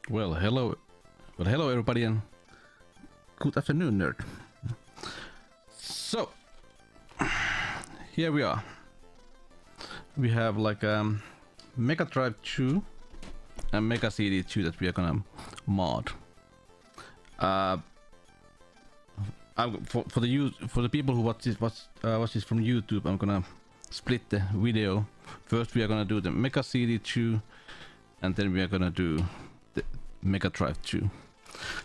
Well, hello. Well, hello everybody and good afternoon, nerd. So, here we are. We have like Mega Drive 2 and Mega CD2 that we are gonna mod. For the people who watch this from YouTube, I'm gonna split the video. First, we are gonna do the Mega CD2, and then we are gonna do the Mega Drive 2.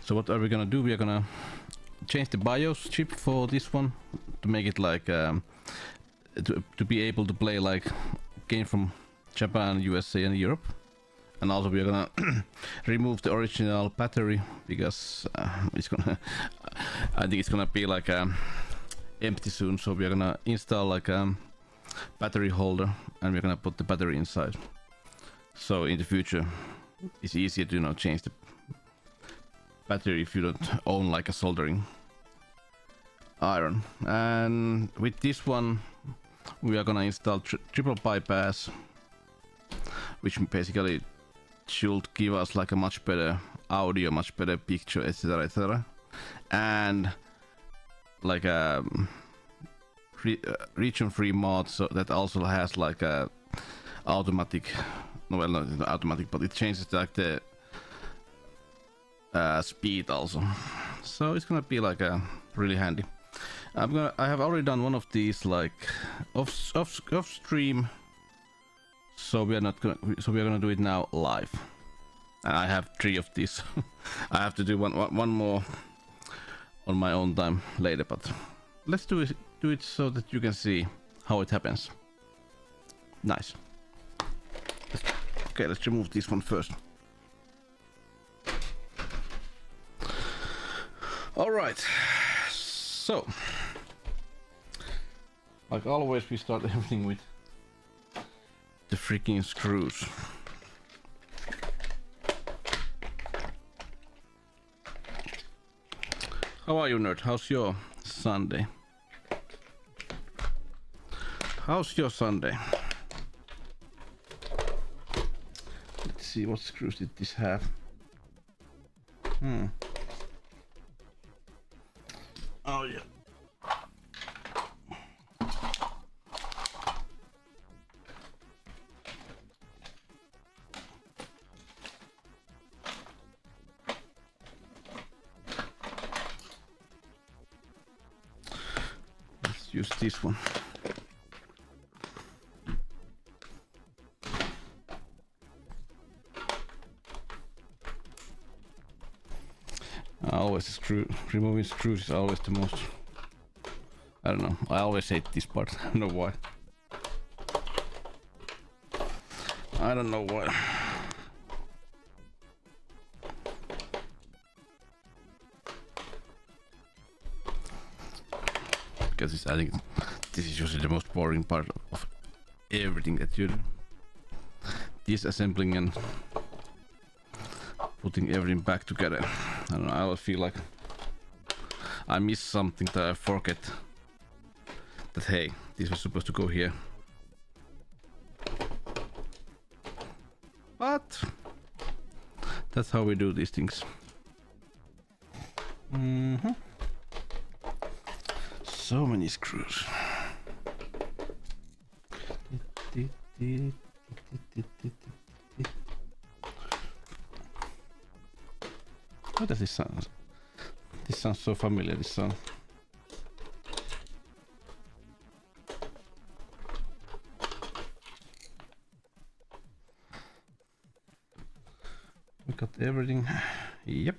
So what are we gonna do? We are gonna change the BIOS chip for this one to make it like to be able to play like game from Japan, USA, and Europe. And also we are gonna remove the original battery because it's gonna I think it's gonna be like empty soon. So we are gonna install like a battery holder and we're gonna put the battery inside. So in the future it's easier to change the battery if you don't own like a soldering iron. And with this one we are gonna install triple bypass, which basically should give us like a much better audio, much better picture, etc, etc, and like a region free mod, so that also has like a automatic, well, not automatic, but it changes like the speed also, so it's gonna be like a really handy. I have already done one of these like off stream, so we are gonna do it now live. And I have 3 of these. I have to do one more on my own time later, but let's do it so that you can see how it happens. Nice. Okay, let's remove this one first. All right. So, like always, we start everything with the freaking screws. How are you, nerd? How's your Sunday? How's your Sunday? Let's see, what screws did this have? Oh yeah. Let's use this one. Always removing screws is always the most, I don't know, I always hate this part. I don't know why. I don't know why. Because I think this is usually the most boring part of everything that you do. Disassembling and putting everything back together. I don't know, I always feel like I miss something, that I forget that hey, this was supposed to go here. But that's how we do these things. So many screws. What does this sound? This sounds so familiar, this sound. We got everything. Yep.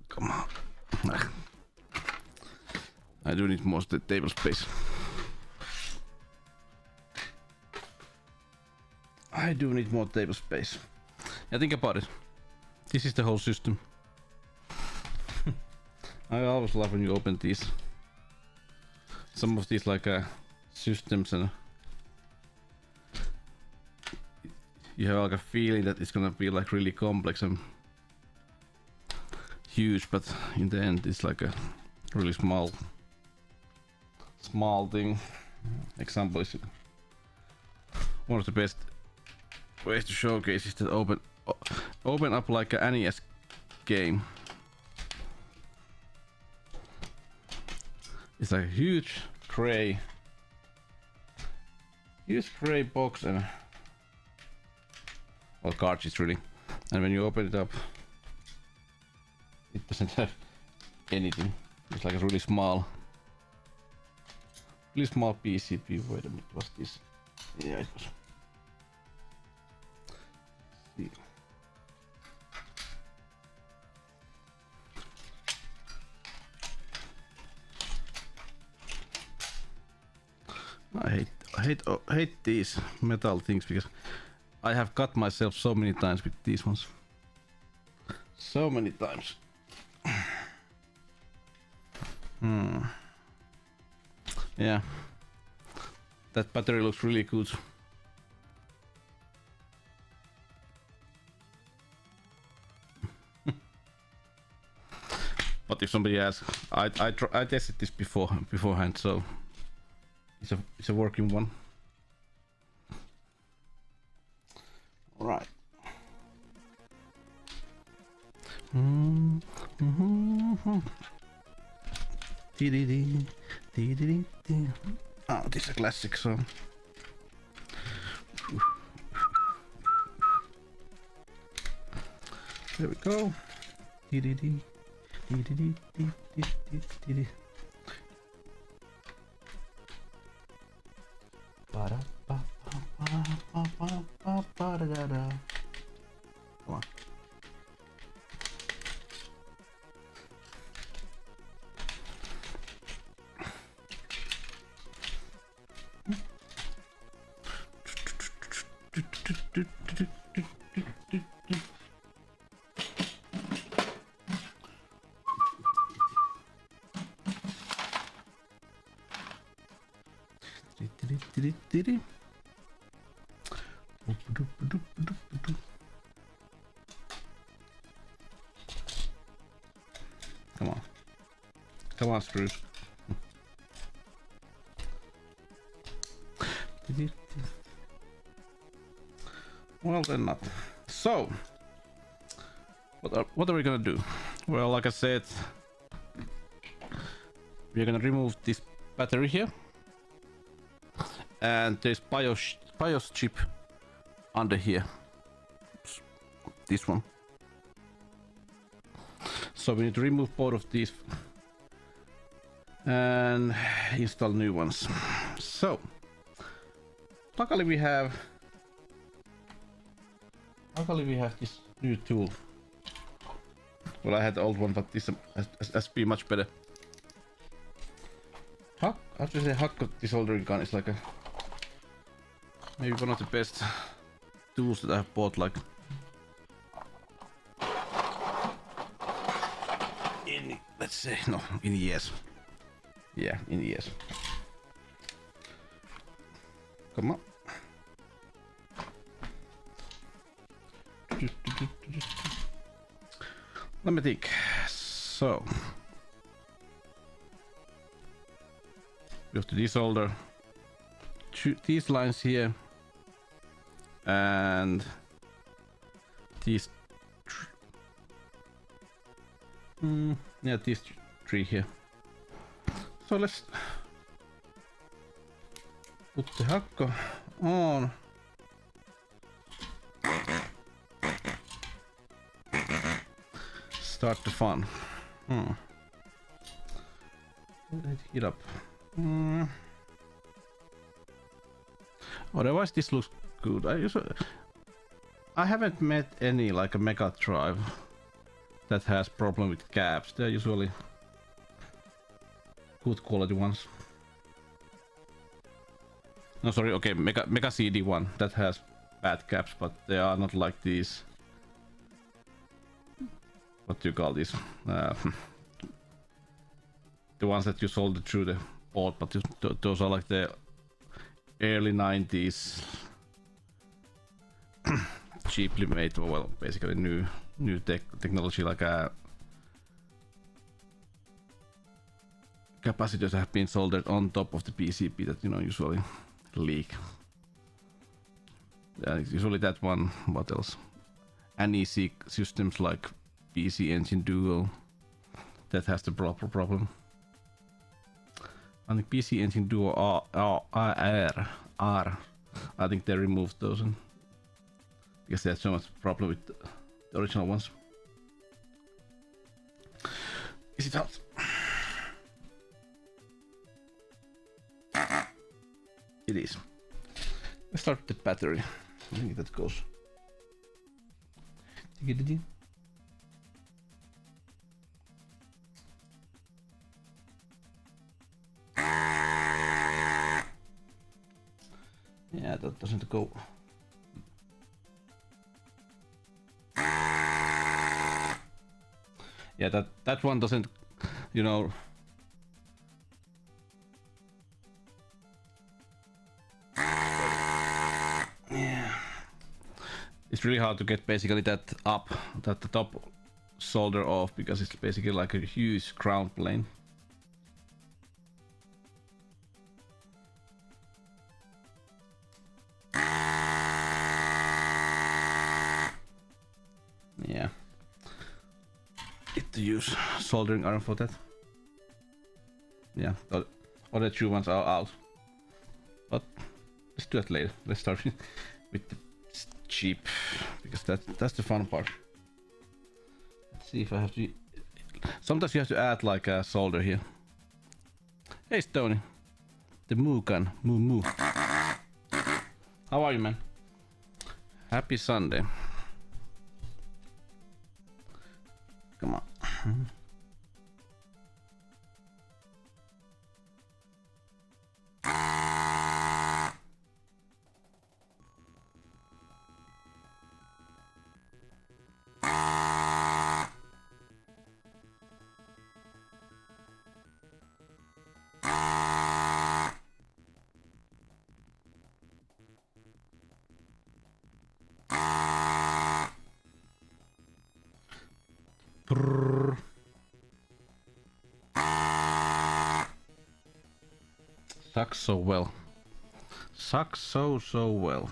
Come on. I do need more table space. I do need more table space. Yeah, think about it. This is the whole system. I always love when you open these. Some of these like systems, and you have like a feeling that it's gonna be like really complex and huge, but in the end it's like a really small small thing. Example is one of the best ways to showcase is to open up like an NES game. It's like a huge gray box and well, cartridge really. And when you open it up, it doesn't have anything. It's like a really small PCB. Wait a minute, what's this? Yeah, it was. See. I hate these metal things because I have cut myself so many times with these ones. So many times. Yeah. That battery looks really good. But if somebody asks, I tested this beforehand, so it's a working one. All right. Oh, this is a classic song. There we go. Come on. Come on. Come on, screws. Well, then not. So, what are we gonna do? Well, like I said, we're gonna remove this battery here, and there's BIOS chip under here. Oops. This one. So we need to remove both of these and install new ones. So, luckily we have this new tool. Well, I had the old one, but this has been much better. After the Hakko desoldering gun is like a maybe one of the best tools that I've bought, like in, let's say, no, in years. Yeah, in years. Come on. Let me think. So we have to desolder these lines here and these yeah, these three here. So let's put the Hakko on. Start the fun. Let's heat up. Otherwise, this looks good. I haven't met any like a Mega Drive that has problem with caps. They're usually good quality ones. No, sorry. Okay, Mega CD one that has bad caps, but they are not like these. What do you call these? The ones that you sold through the board, but those are like the early 90s cheaply made, well, basically new technology, like a capacitors have been soldered on top of the PCB that usually leak. It's usually that one. What else? NEC systems like PC Engine Duo that has the proper problem. I think PC Engine Duo R. I think they removed those because they had so much problem with the original ones. Is it out? It is. Let's start the battery. I think that goes. Yeah, that doesn't go. Yeah, that one doesn't, Yeah. It's really hard to get basically that the top solder off because it's basically like a huge ground plane. Yeah. Need to use soldering iron for that. Yeah, the other two ones are out. But let's do it later. Let's start with the cheap because that's the fun part. Let's see if I have to. Sometimes you have to add like a solder here. Hey Stony, the moo gun, moo. How are you, man? Happy Sunday. Come on. Sucks so well. Sucks so well.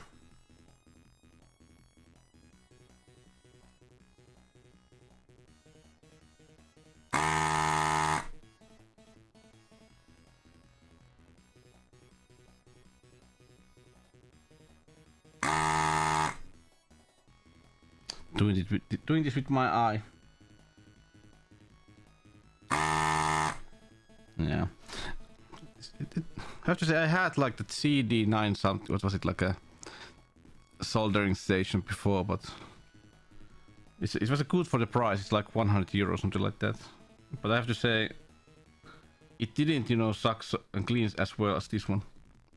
Doing this with my eye. Yeah. I have to say I had like the CD9 something. What was it, like a soldering station before, but it was good for the price. It's like 100 euros, something like that. But I have to say it didn't, suck and clean as well as this one.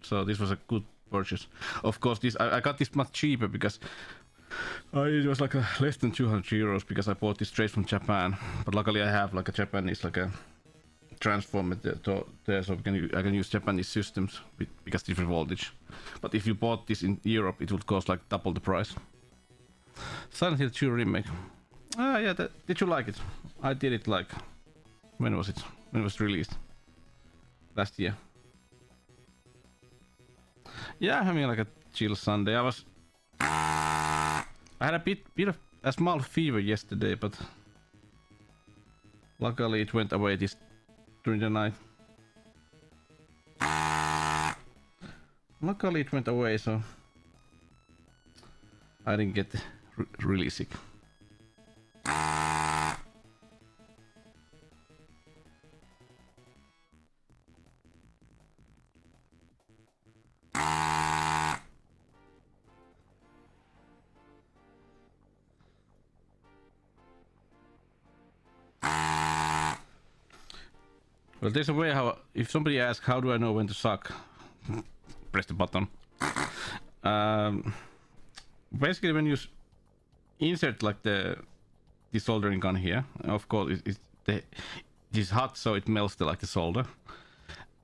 So this was a good purchase. Of course, this I got this much cheaper because it was like less than 200 euros because I bought this straight from Japan. But luckily I have like a Japanese like a transformer there, so I can use Japanese systems because different voltage. But if you bought this in Europe, it would cost like double the price. Silent Hill 2 remake. Yeah, did you like it? I did it like, when was it? When it was released? Last year. Yeah, having like a chill Sunday. I had a bit of a small fever yesterday, but luckily it went away during the night. Luckily it went away, so I didn't get really sick. Well, there's a way how, if somebody asks how do I know when to suck, press the button. Basically when you insert like the soldering gun here, of course it's hot, so it melts like the solder.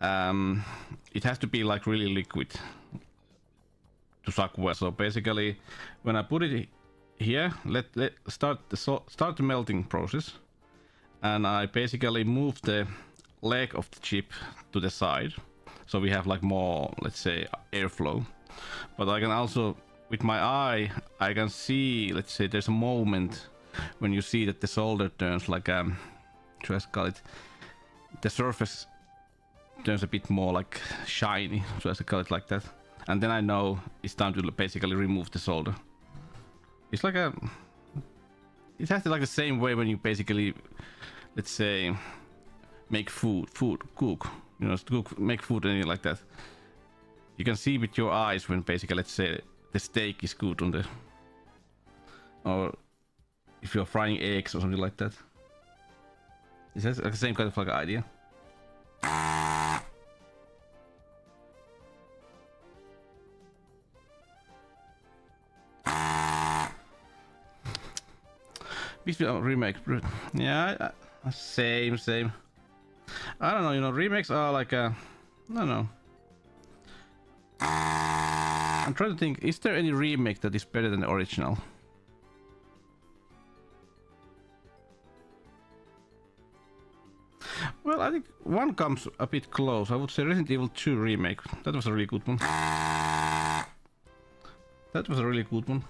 It has to be like really liquid to suck well. So basically when I put it here, let start the melting process, and I basically move the leg of the chip to the side, so we have like more, let's say, airflow. But I can also, with my eye, I can see, let's say, there's a moment when you see that the solder turns like just call it, the surface turns a bit more like shiny, so I call it like that. And then I know it's time to basically remove the solder. It's like a, it has to like the same way when you basically, let's say, make cook, you know, make food and anything like that. You can see with your eyes when basically, let's say, the steak is good on the, or if you're frying eggs or something like that. It's like the same kind of like idea. Remake, yeah, same. I don't know, you know, remakes are like a, I don't know. I'm trying to think, is there any remake that is better than the original? Well, I think one comes a bit close. I would say Resident Evil 2 remake. That was a really good one. That was a really good one.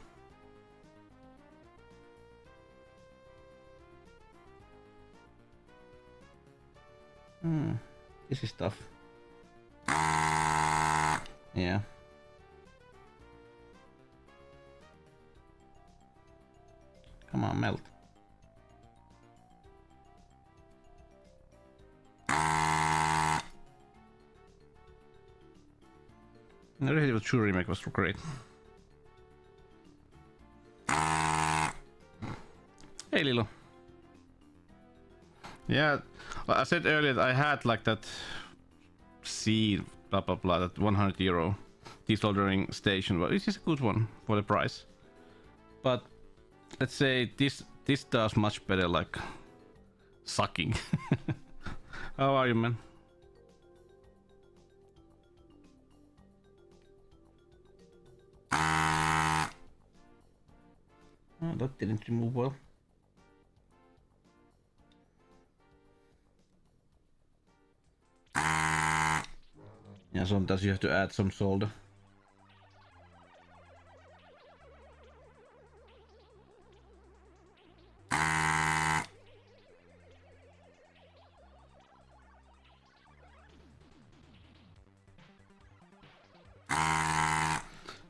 This is tough. Yeah. Come on, melt. The Resident Evil 2 remake was great. Hey, Lilo. Yeah, well, I said earlier that I had like that seed, blah blah blah, that €100 desoldering station, but it's just a good one for the price. But let's say this does much better, like sucking. How are you, man? Oh, that didn't remove well. Yeah, sometimes you have to add some solder.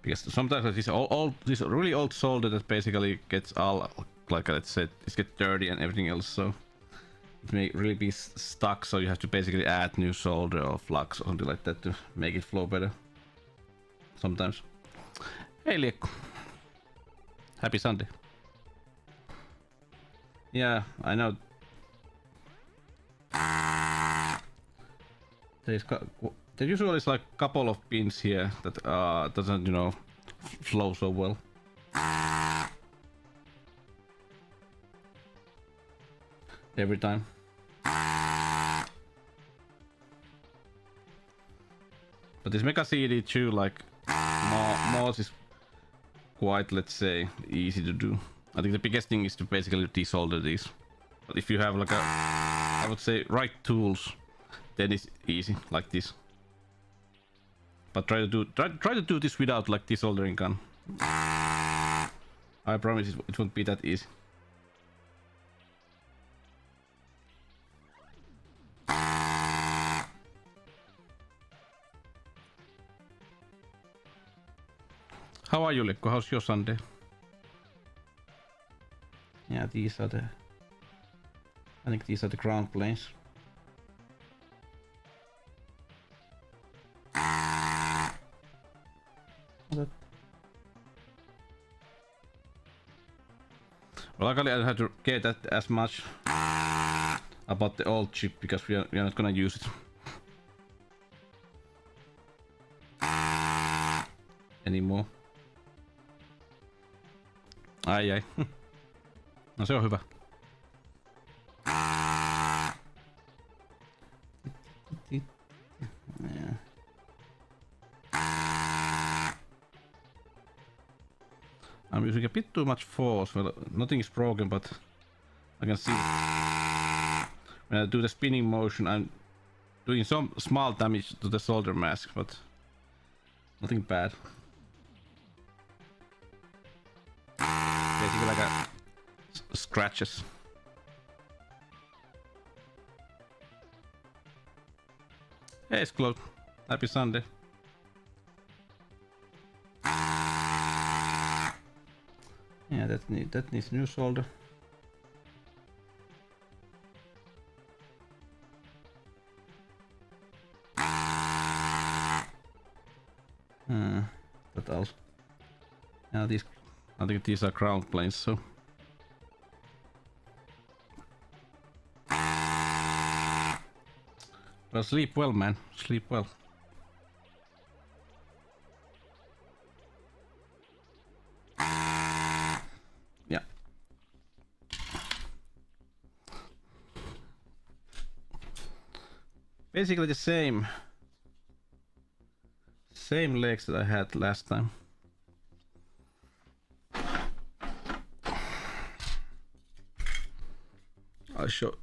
Because sometimes this really old solder that basically gets all, like let's say, it gets dirty and everything else, so it may really be stuck, so you have to basically add new solder or flux or something like that to make it flow better. Sometimes. Hey Liekko. Happy Sunday. Yeah, I know. There usually is like a couple of pins here that doesn't, you know, flow so well. Every time. But this Mega CD2, like, mods is quite, let's say, easy to do. I think the biggest thing is to basically desolder these. But if you have like a, I would say, right tools, then it's easy, like this. But try to do this without like desoldering gun. I promise it won't be that easy. How are you, Lekko? How's your Sunday? Yeah, these are the, I think these are the ground planes. Well, luckily I don't have to care that as much about the old chip because we are not gonna use it anymore. Ai. No se on hyvä. Yeah. I'm using a bit too much force. Well, nothing is broken, but I can see when I do the spinning motion, I'm doing some small damage to the solder mask, but nothing bad. Basically like a scratches. Hey, it's close. Happy Sunday. Yeah, that needs new solder. What else? Yeah, these. I think these are ground planes, so. Well, sleep well, man. Sleep well. Yeah. Basically the same legs that I had last time. I'll show.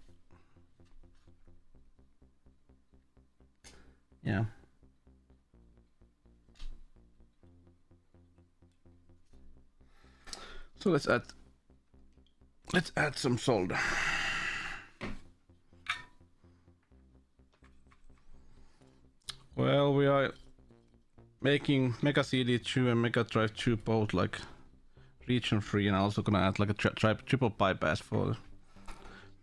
Yeah. So let's add some solder. Well, we are making Mega CD2 and Mega Drive 2 both like region free, and I'm also gonna add like a triple bypass for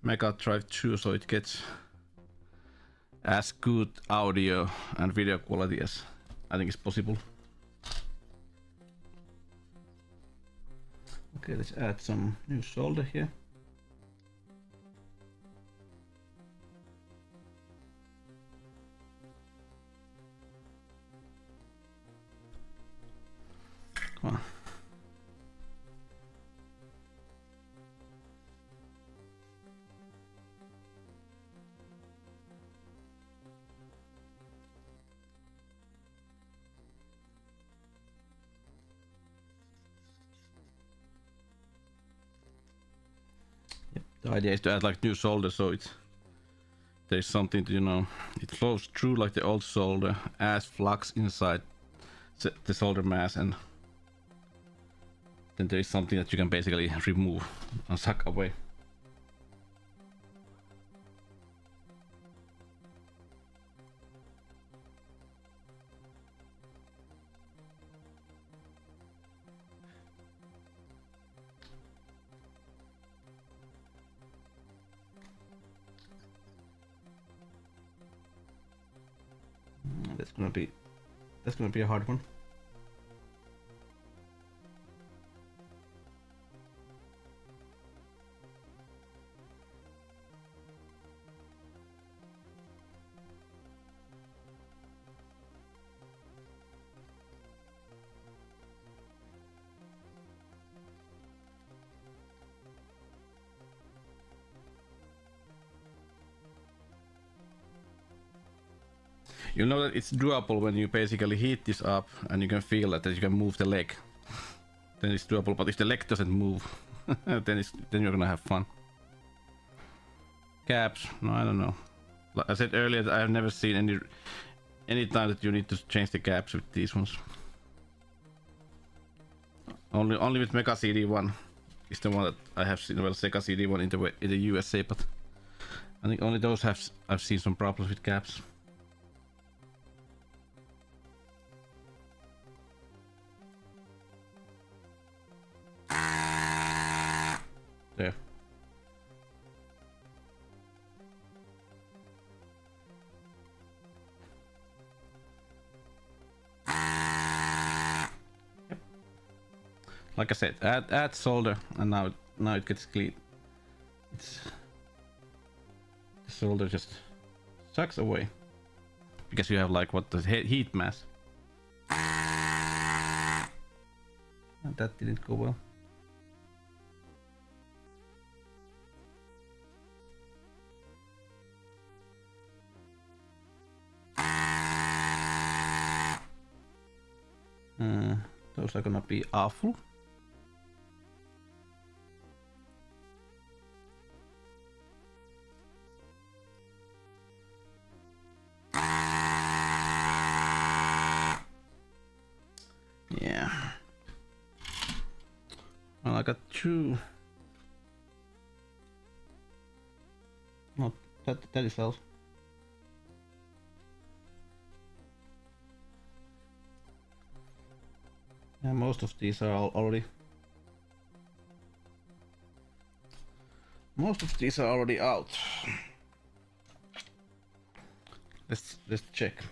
Mega Drive 2, so it gets as good audio and video quality as I think is possible. Okay, let's add some new solder here. Come on. The idea is to add like new solder, so there's something to, you know, it flows through like the old solder as flux inside the solder mass, and then there is something that you can basically remove and suck away. That's gonna be a hard one. You know that it's doable when you basically heat this up and you can feel that you can move the leg. Then it's doable, but if the leg doesn't move, then you're gonna have fun. Caps, no, I don't know. Like I said earlier, I have never seen any time that you need to change the caps with these ones. Only with Mega CD1 is the one that I have seen. Well, Sega CD1 in the USA, but I think only those I've seen some problems with caps. There. Yep. Like I said, add solder, and now it gets clean. The solder just sucks away because you have like what the heat mass. And that didn't go well. Those are gonna be awful. I got 2. No, that is out. Yeah, most of these are already. Most of these are already out. Let's check.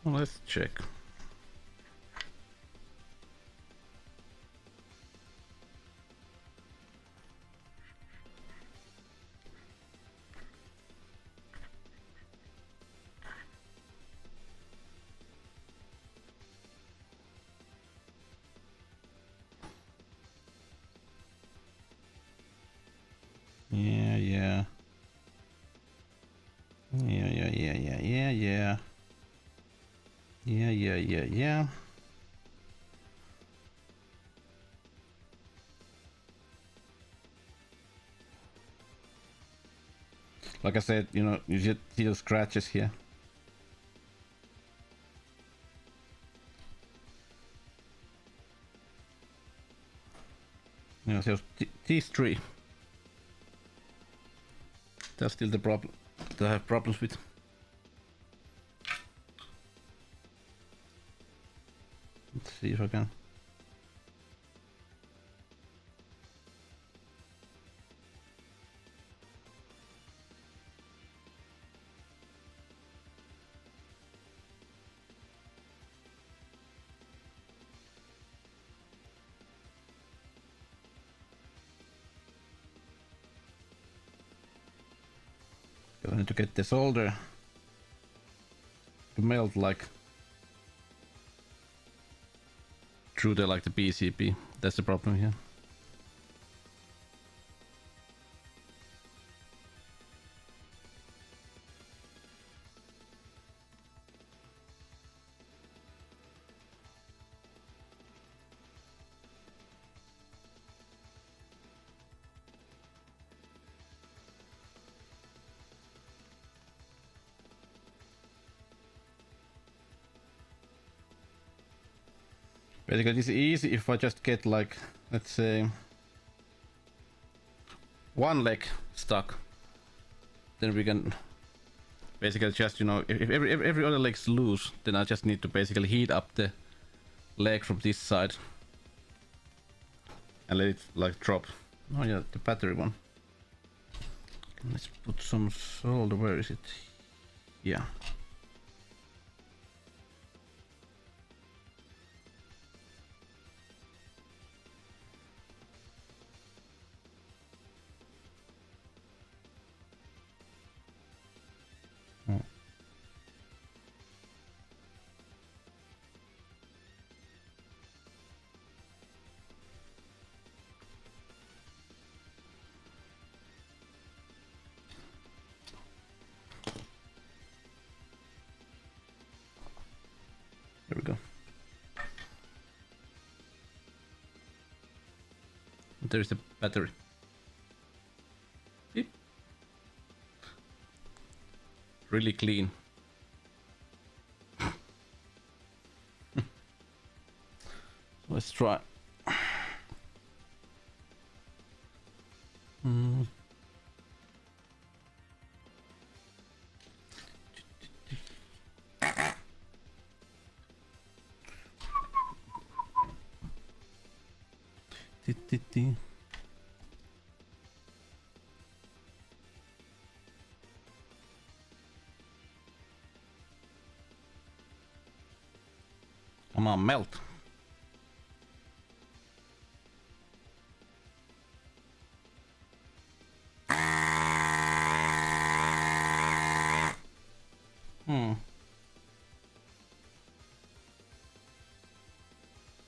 Let's check. Yeah. Yeah. Like I said, you know, you just see those scratches here. You know, so these 3. That's still the problem that I have problems with. Let's see if I can. I need to get the solder to melt like through the like the PCB. That's the problem here. Basically, it's easy if I just get like, let's say, 1 leg stuck. Then we can basically just, you know, if every other leg's loose, then I just need to basically heat up the leg from this side and let it like drop. Oh yeah, the battery one. Let's put some solder. Where is it? Yeah. There we go. There's the battery. Beep. Really clean. Let's try. Come on, melt.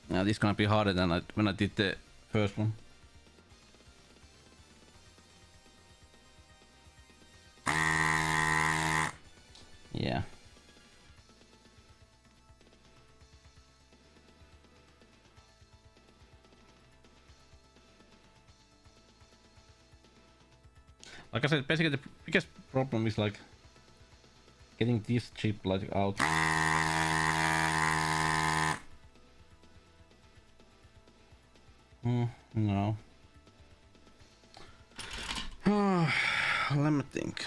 Now this is gonna be harder than when I did the first one. Yeah. Like I said, basically the biggest problem is like getting this chip like out. No. Let me think.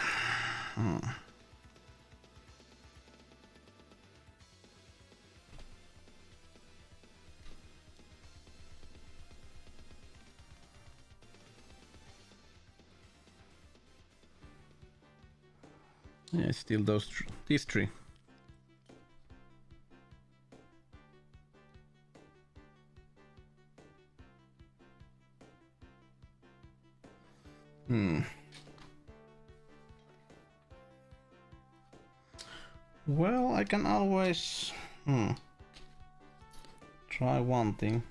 Yeah, it's still these three. Well, I can always try one thing.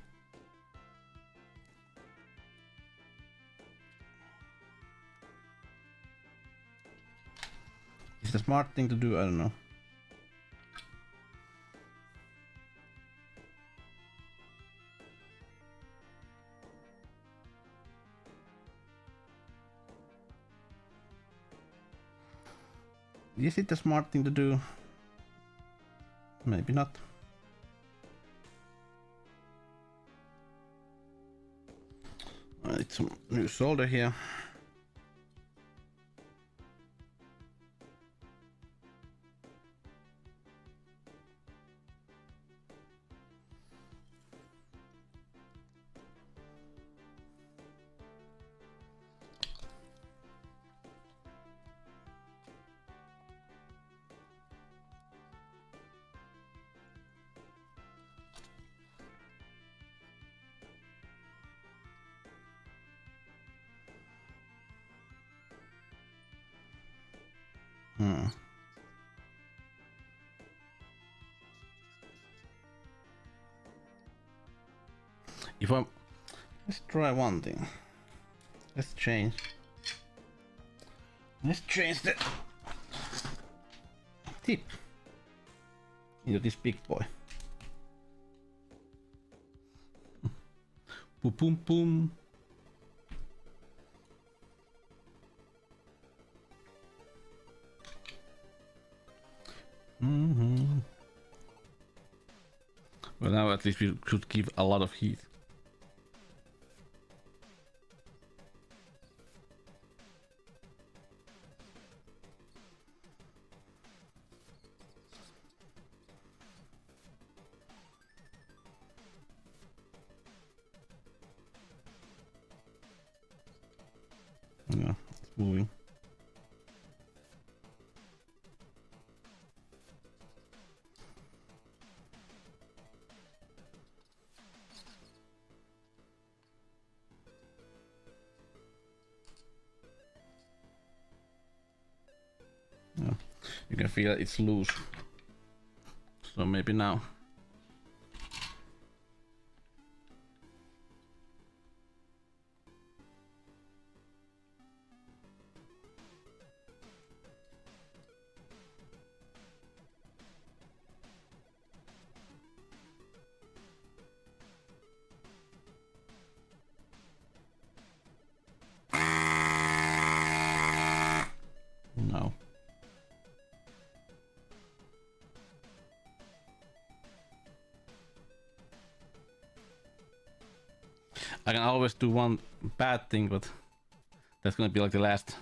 Is the smart thing to do? I don't know. Is it the smart thing to do? Maybe not. I need some new solder here. If I'm... Let's try one thing. Let's change the tip into this big boy. Boom, boom, boom. Well, now at least we should give a lot of heat. Yeah, it's moving. Yeah, you can feel it's loose. So maybe now. No. I can always do one bad thing, but that's gonna be like the last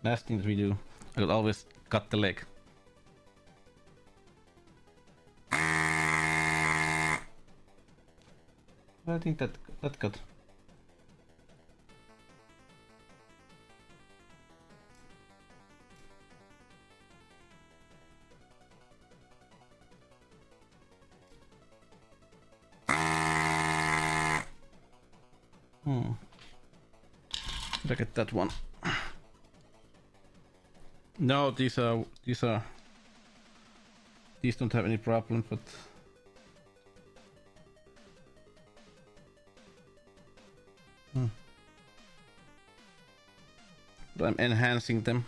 thing that we do. I could always cut the leg. I think that got. Look at that one. No, these don't have any problem, but I'm enhancing them.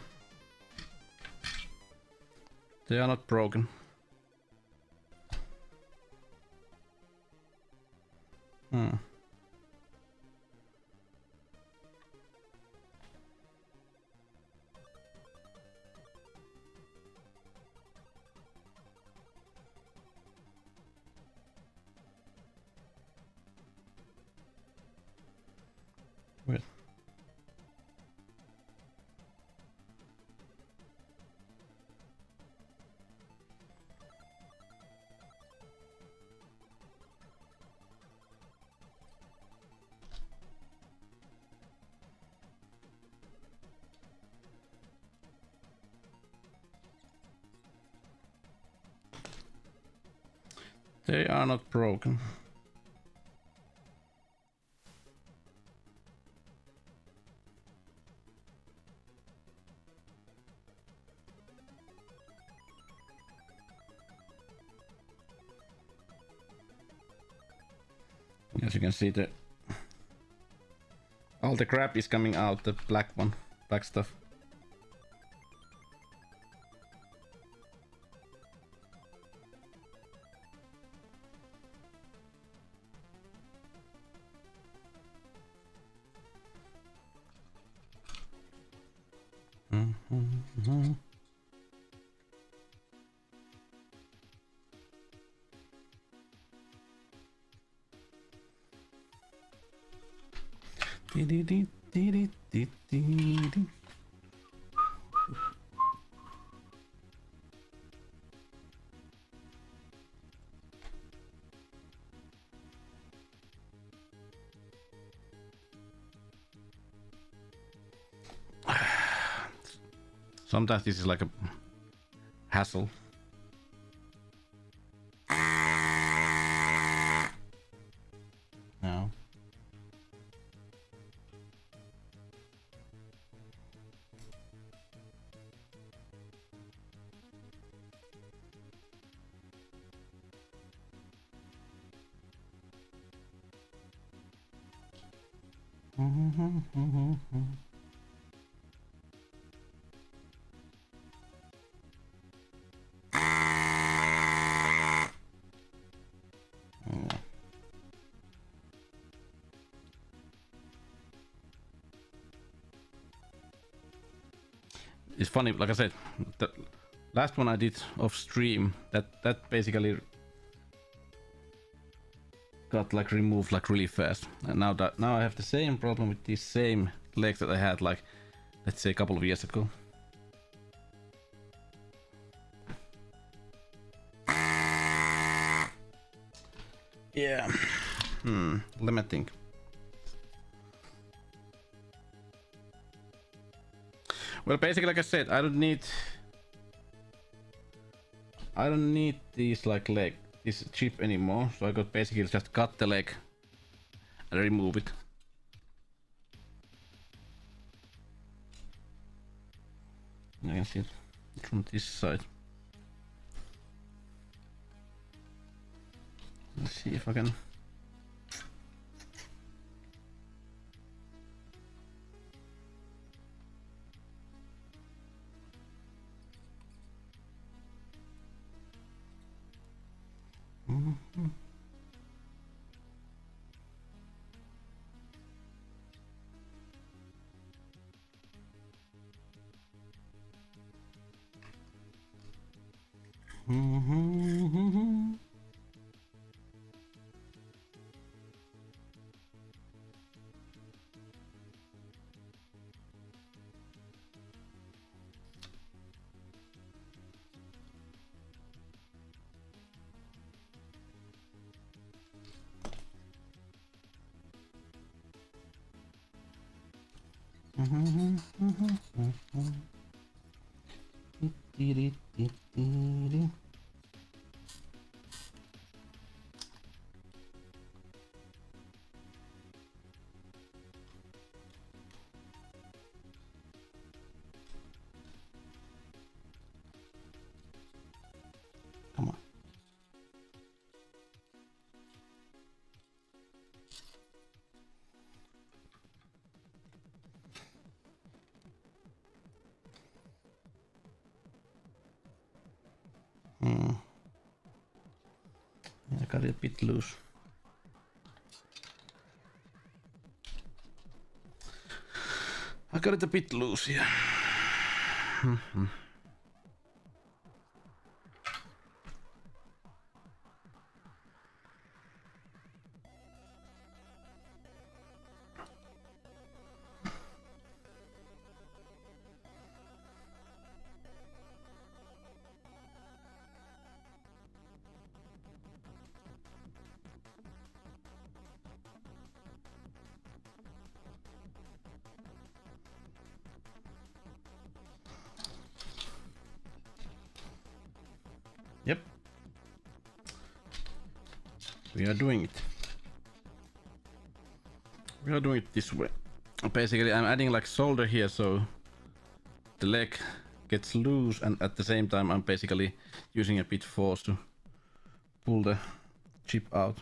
They are not broken. Wait. They are not broken. As you can see, all the crap is coming out, the black stuff. Sometimes this is like a hassle. No. It's funny, like I said, the last one I did off stream, that basically got like removed like really fast. And now I have the same problem with these same legs that I had like, let's say, a couple of years ago. Yeah. Let me think. Well, basically, like I said, I don't need these like this chip anymore. So I could basically just cut the leg and remove it. I can see it from this side. Let's see if I can. Come on. I got it a bit loose. I got it a bit loose here. We are doing it. We are doing it this way. Basically, I'm adding like solder here, so the leg gets loose, and at the same time, I'm basically using a bit force to pull the chip out.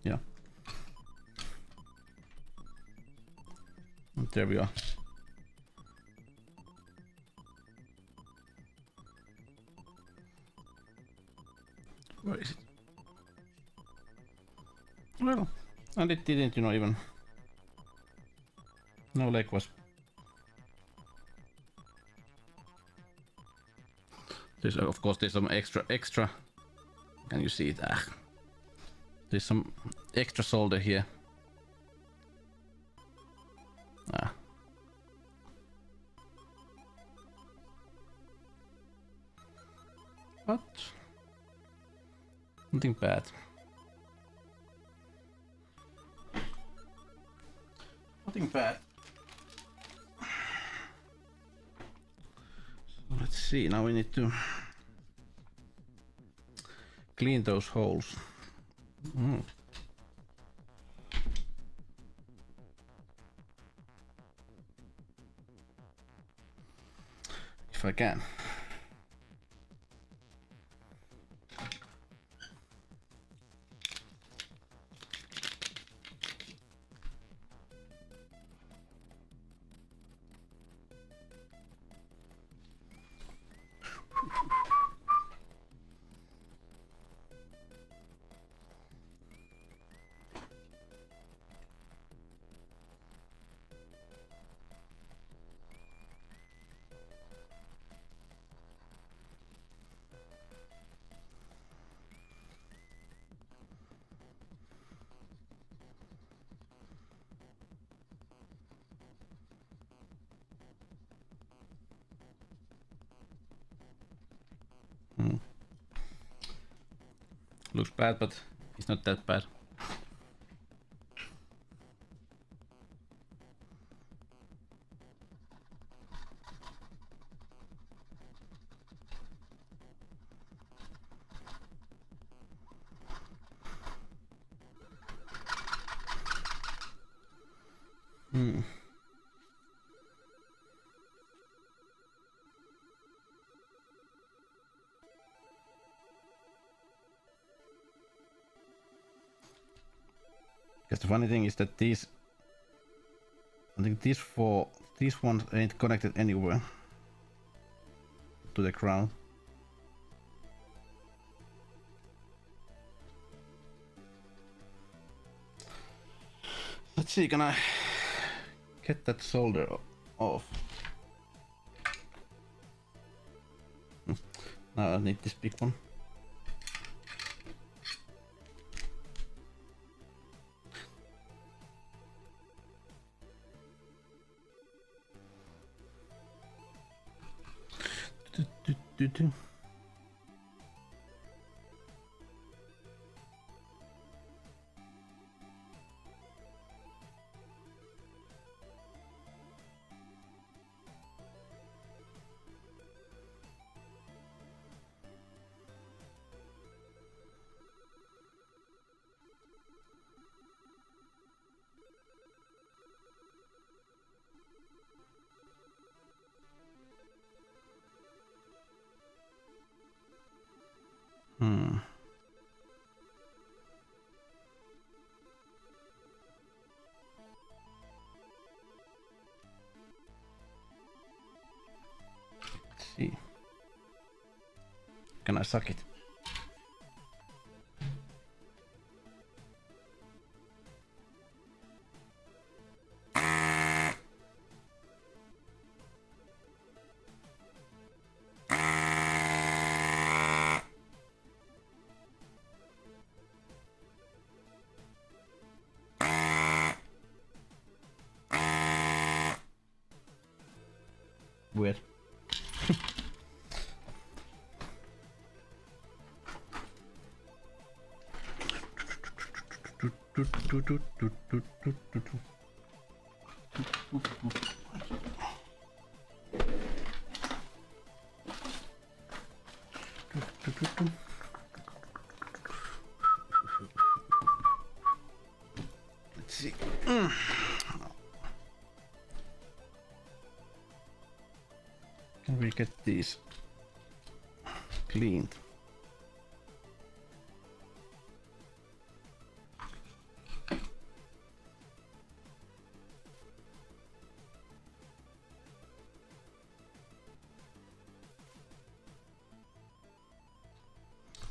Yeah. And there we are. Where is it? Well, and it didn't, you know, even... No leg was... There's, of course, there's some extra... Can you see it? Ah. There's some extra solder here. Ah. But... Nothing bad. Nothing bad. So let's see, now we need to clean those holes. If I can. Looks bad, but it's not that bad. Because the funny thing is that these, I think these ones ain't connected anywhere to the ground. Let's see, can I get that solder off? Now I need this big one. Let's see. Can I suck it? Weird. Let's see. Can we get these cleaned?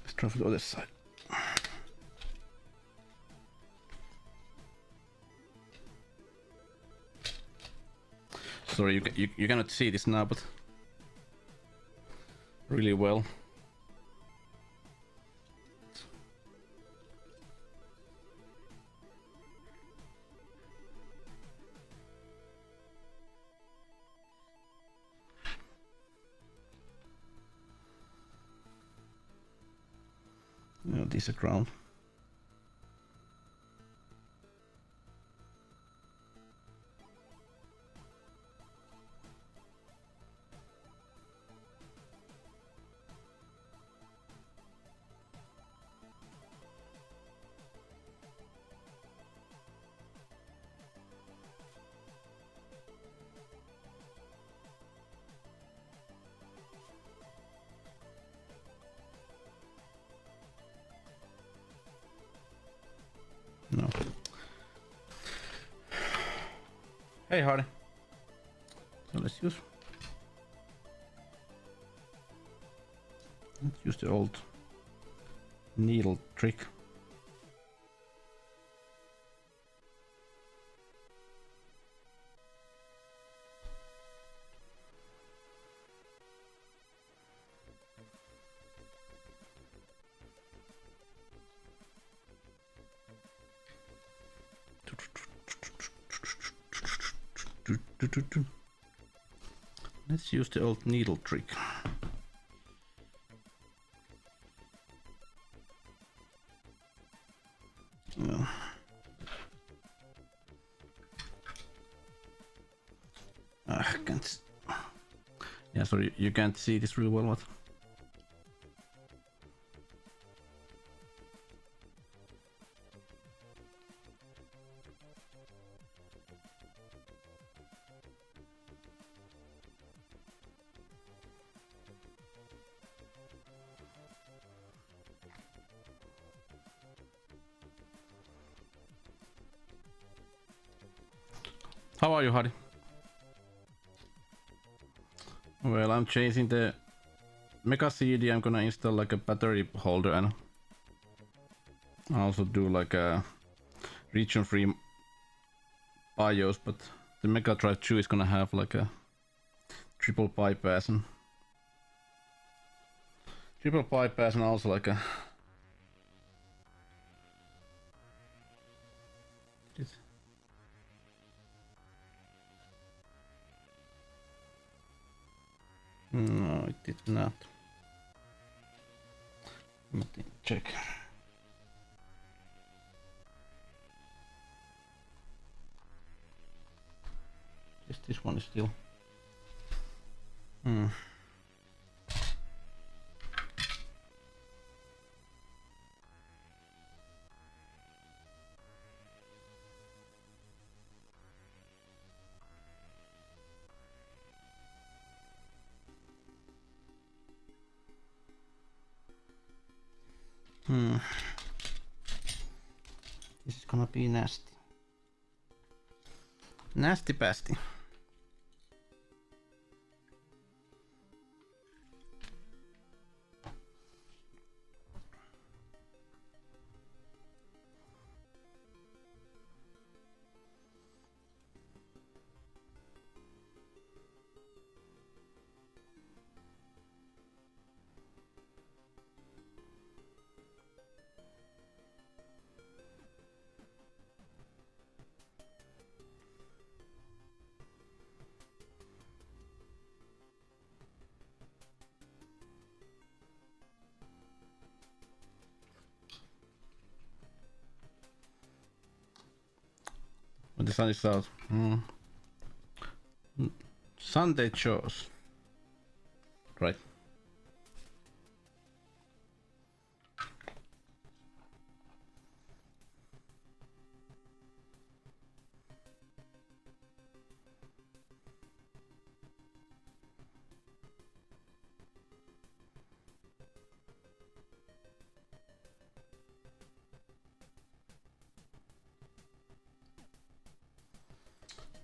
Let's try for the other side. Sorry, you cannot see this now, but really well. No, this is ground. No. Hey, Hardy. So let's use the old needle trick. Let's use the old needle trick. Yeah. I can't. Yeah, sorry, you can't see this real well. What? How are you, Hardy? Well, I'm changing the Mega CD. I'm gonna install like a battery holder and also do like a region-free BIOS, but the Mega Drive 2 is gonna have like a triple bypass and also like a no, it did not. Let me check. Yes, this one is still. This is gonna be nasty. Nasty pasty. when the sun is out. Sunday chores. Right.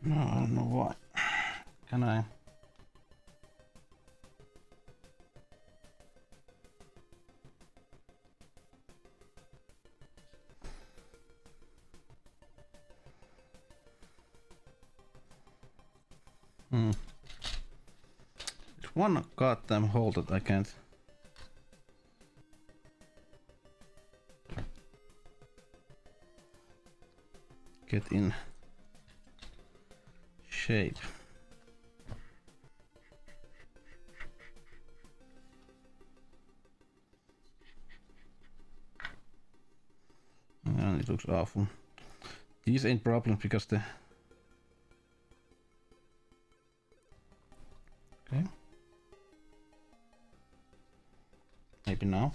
No, I don't know why. Can I? There's one goddamn hole that I can't. Get in shape. And it looks awful. These ain't problems because the... Okay. Maybe now.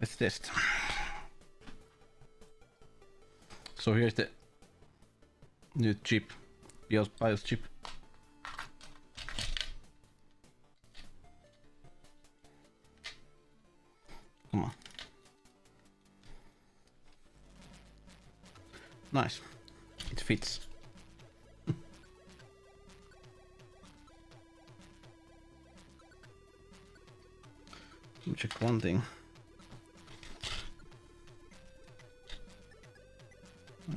Let's test. So here's the new chip, BIOS chip. Come on. Nice. It fits. Let me check one thing.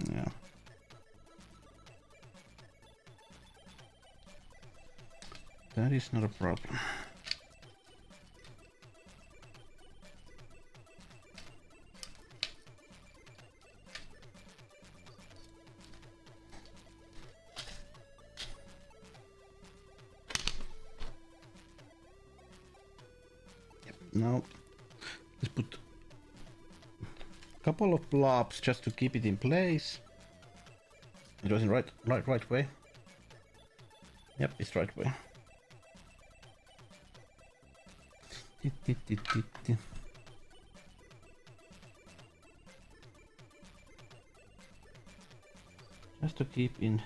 Yeah. That is not a problem. Yep. Now let's put a couple of blobs just to keep it in place. It was in right way. Yep, it's right way. Just to keep in,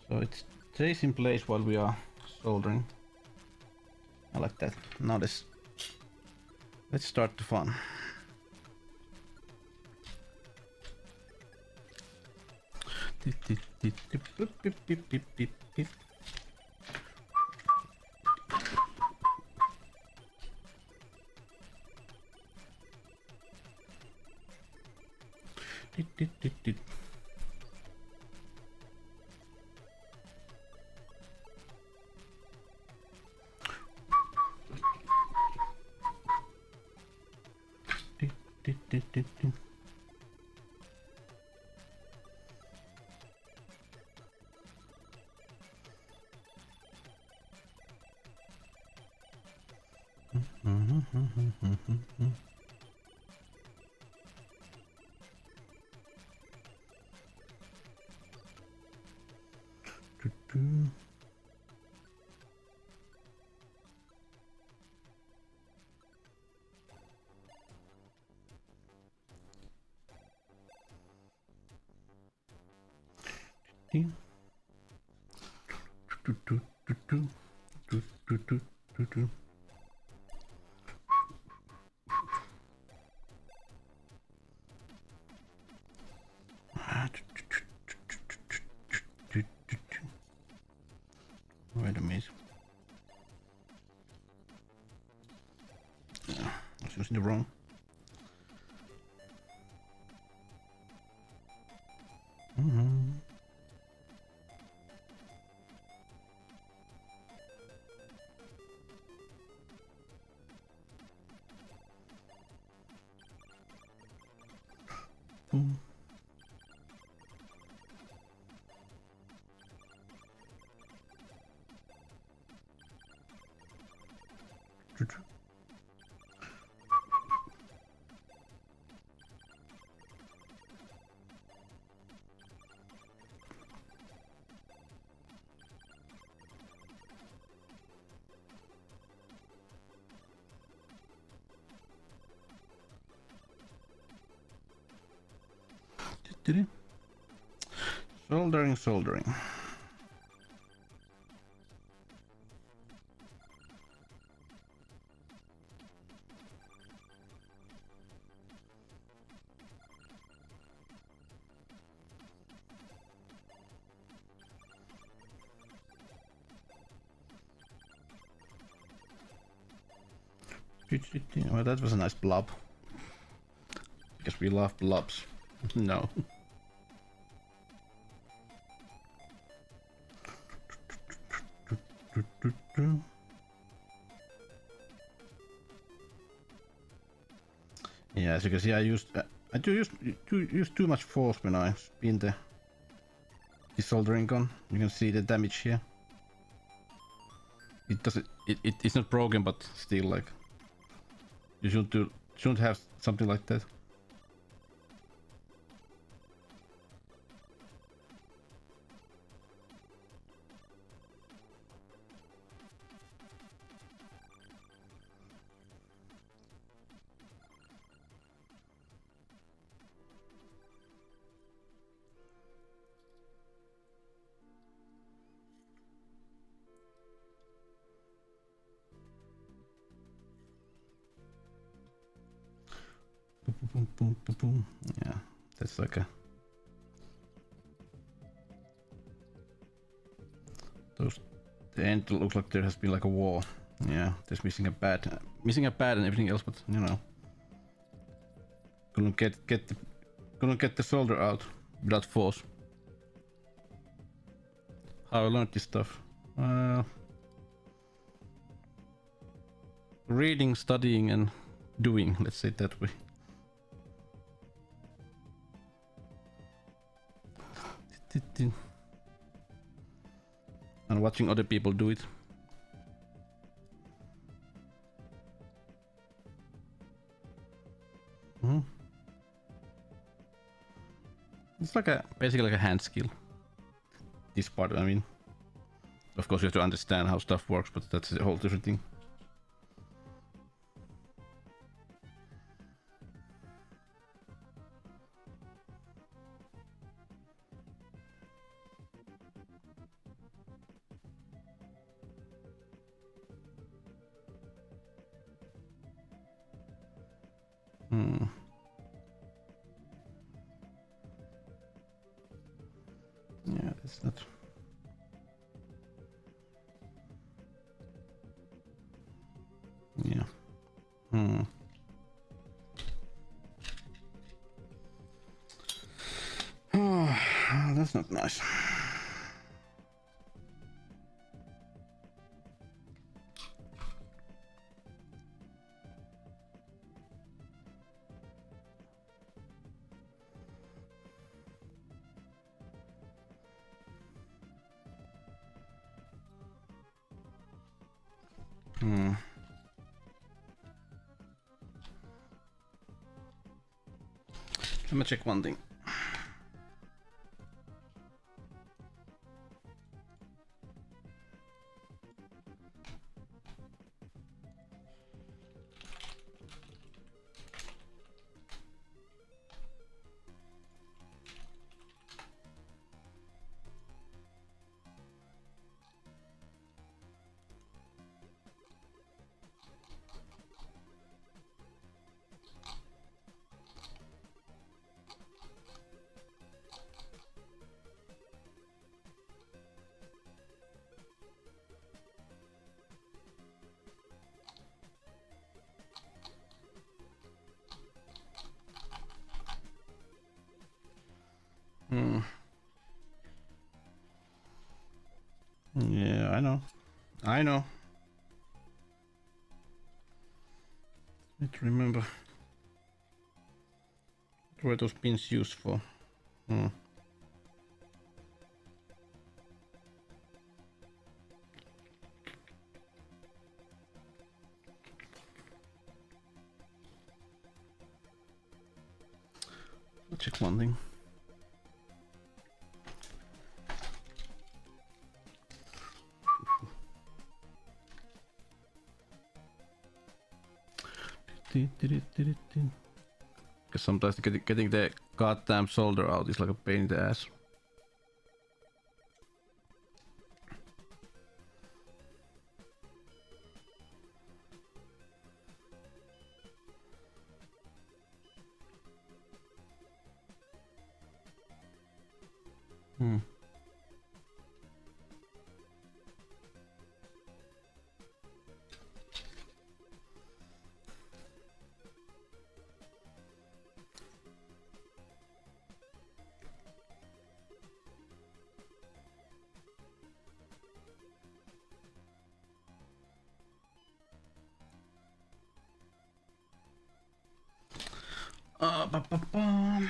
so it stays in place while we are soldering. I like that. Now let's start the fun. Wait a minute. I was using the wrong. Soldering. Well, that was a nice blob. Because we love blobs. No. Yeah, as you can see, I do use too much force when I spin the soldering gun. You can see the damage here. It doesn't. It's not broken, but still, like, you shouldn't have something like that. Boom, boom, boom, boom. Yeah, that's like a. The end looks like there has been like a war. Yeah, there's missing a pad and everything else, but you know, couldn't get the solder out without force. How I learned this stuff? Reading, studying, and doing. Let's say it that way. And watching other people do it. It's like basically like a hand skill. This part, I mean, of course you have to understand how stuff works, but that's a whole different thing. Yeah, it's not. Yeah. Oh, that's not nice. Let me check one thing. Yeah, I know. Need to remember what were those pins used for. Let's check one thing. Because sometimes getting the goddamn solder out is like a pain in the ass. Hmm. Ba, ba, ba.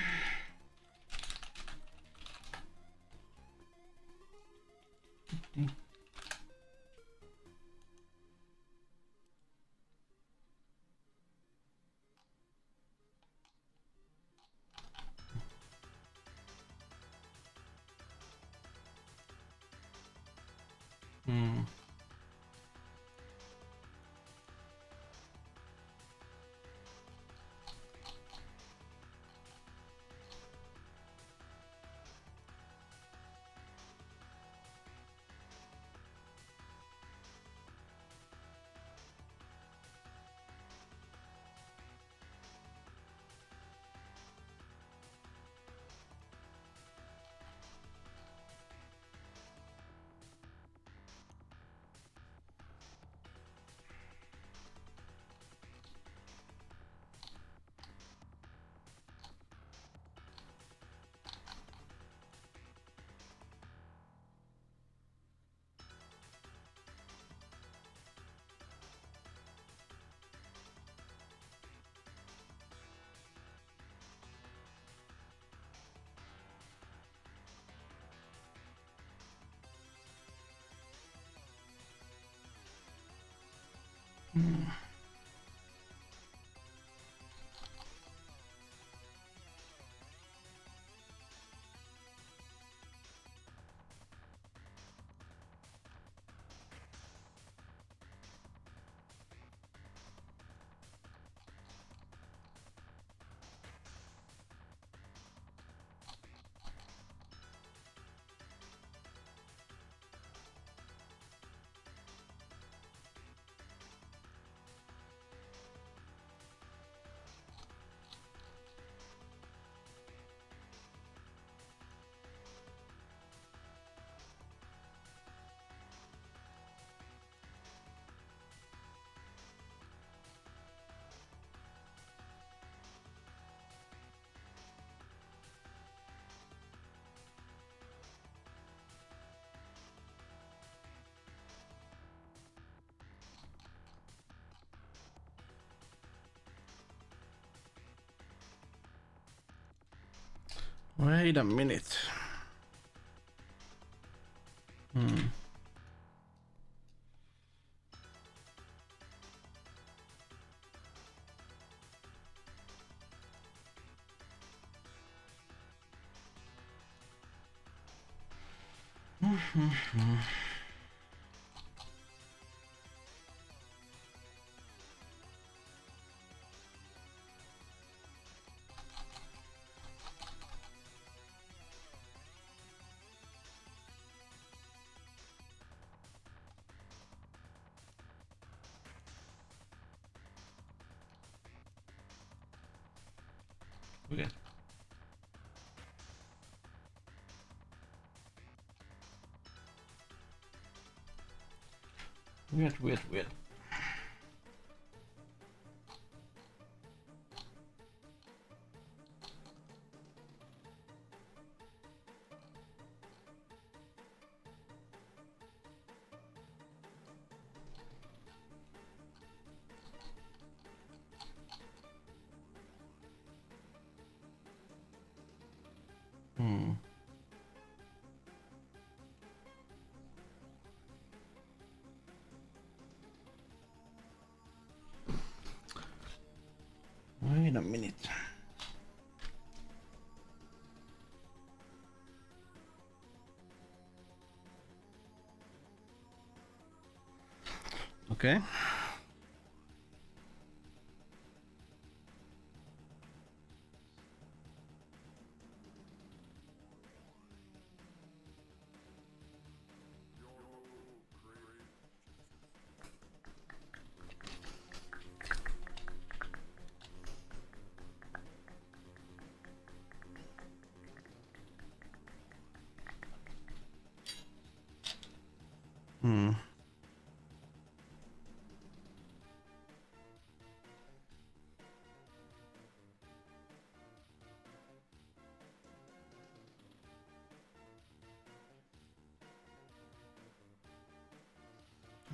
Hmm. Wait a minute. Hmm. Okay. Weird. Hmm. Wait a minute. Okay. Hmm.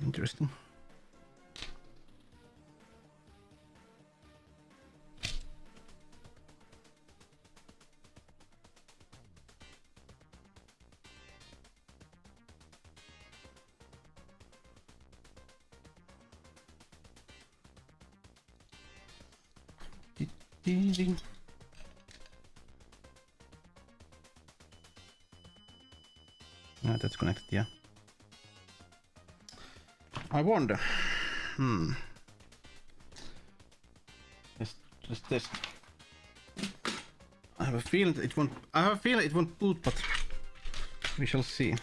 Interesting. No, that's connected, yeah. I wonder. Let's test. I have a feeling that it won't. I have a feeling it won't boot, but we shall see.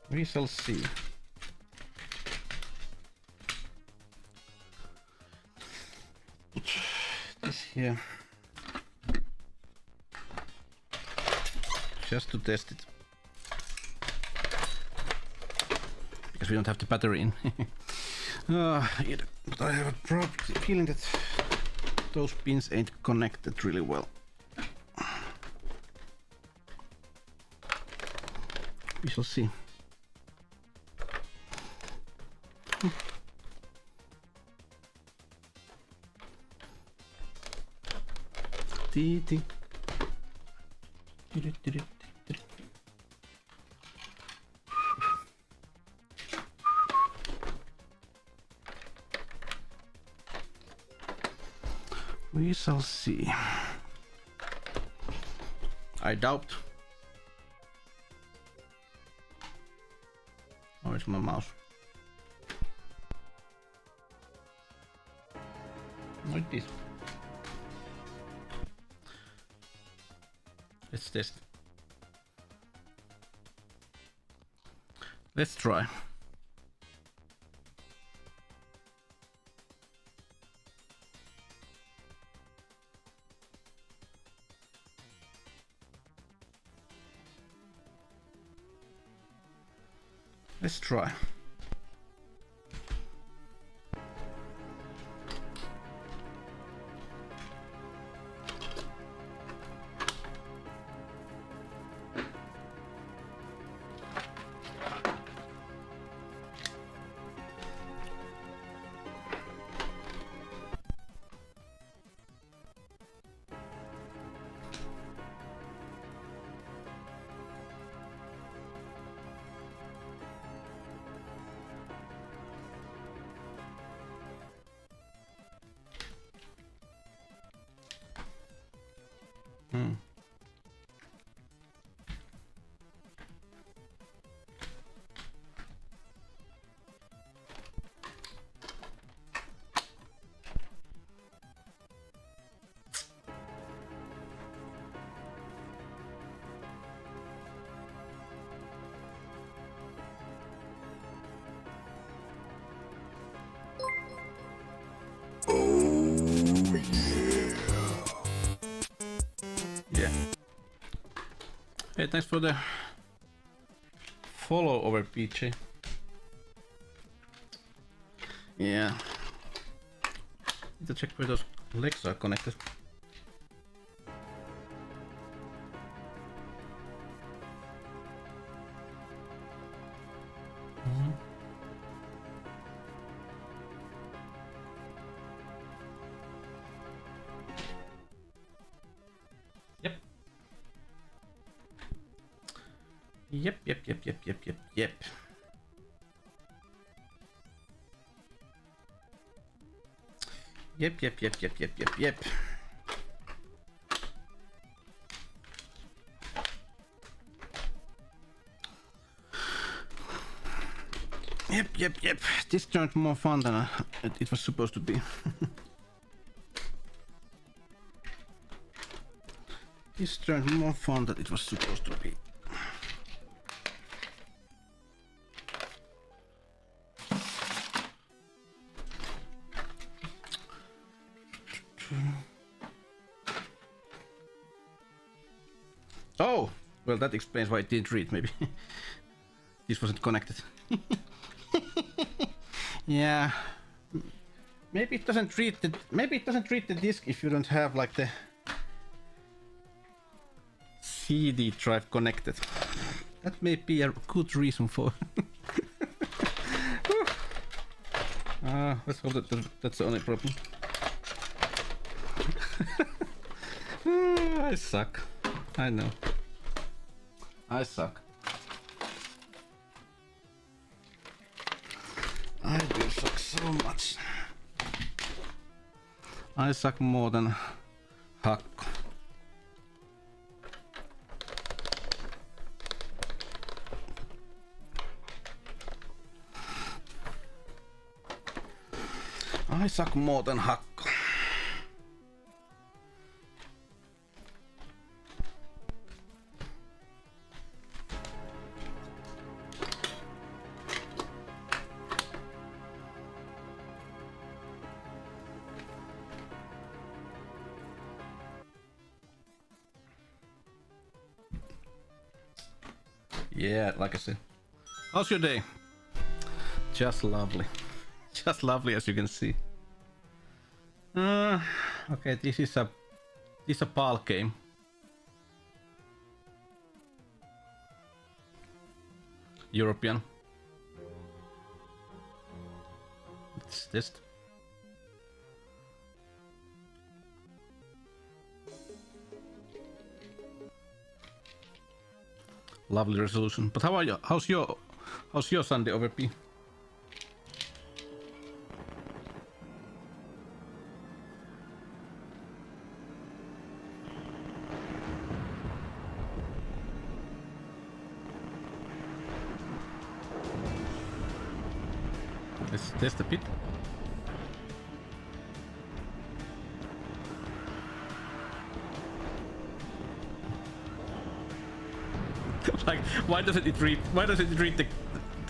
We shall see. Put this here. Just to test it. Because we don't have the battery in. But I have a feeling that those pins ain't connected really well. We shall see. We shall see. I doubt. Oh, it's my mouse. Like this. Let's test. Let's try. Let's try. Hey, thanks for the follow over, PJ. Yeah. Need to check where those legs are connected. Yep. Yep. Yep. This turned more fun than it was supposed to be. This turned more fun than it was supposed to be. Oh, well, that explains why it didn't read. Maybe this wasn't connected. Yeah. Maybe it doesn't read the. Maybe it doesn't read the disc if you don't have like the CD drive connected. That may be a good reason for. Let's hope that that's the only problem. I suck. I know. I suck. I do suck so much. I suck more than Hakko. I suck more than Hakko. Yeah, like I said. How's your day? Just lovely. Just lovely, as you can see. Okay, this is a PAL game. European. Let's test. Lovely resolution. But how are you? How's your Sunday over P? Let's test a bit. Like, why doesn't it read the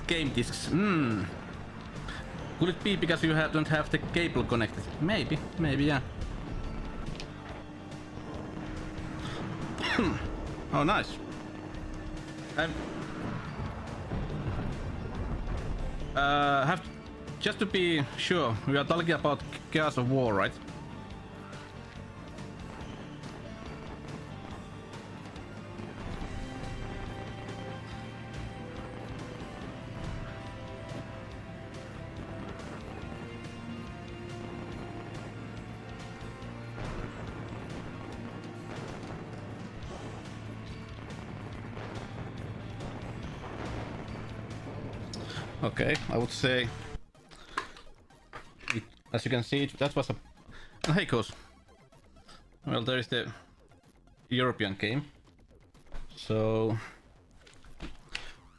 game discs? Could it be because you don't have the cable connected? Maybe, yeah. Oh, nice. Have just to be sure, we are talking about Gears of War, right? Okay, I would say, as you can see, that was a... And hey, Kos. Well, there is the European game. So...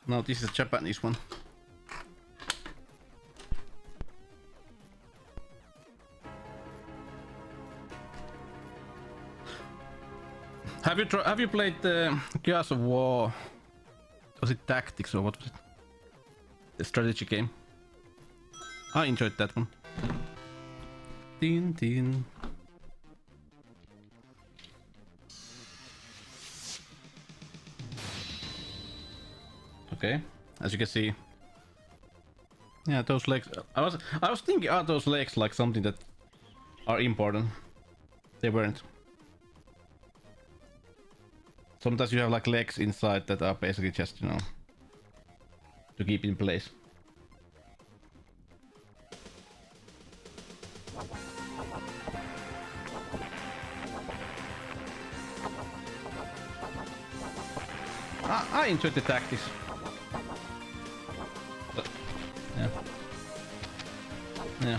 Now this is a Japanese one. Have you played the Gears of War? Was it Tactics or what was it? The strategy game. I enjoyed that one. Tin tin. Okay, as you can see. Yeah, those legs. I was thinking, are those legs like something that are important? They weren't. Sometimes you have like legs inside that are basically just, you know, to keep in place. I enjoyed the tactics. But, yeah. Yeah.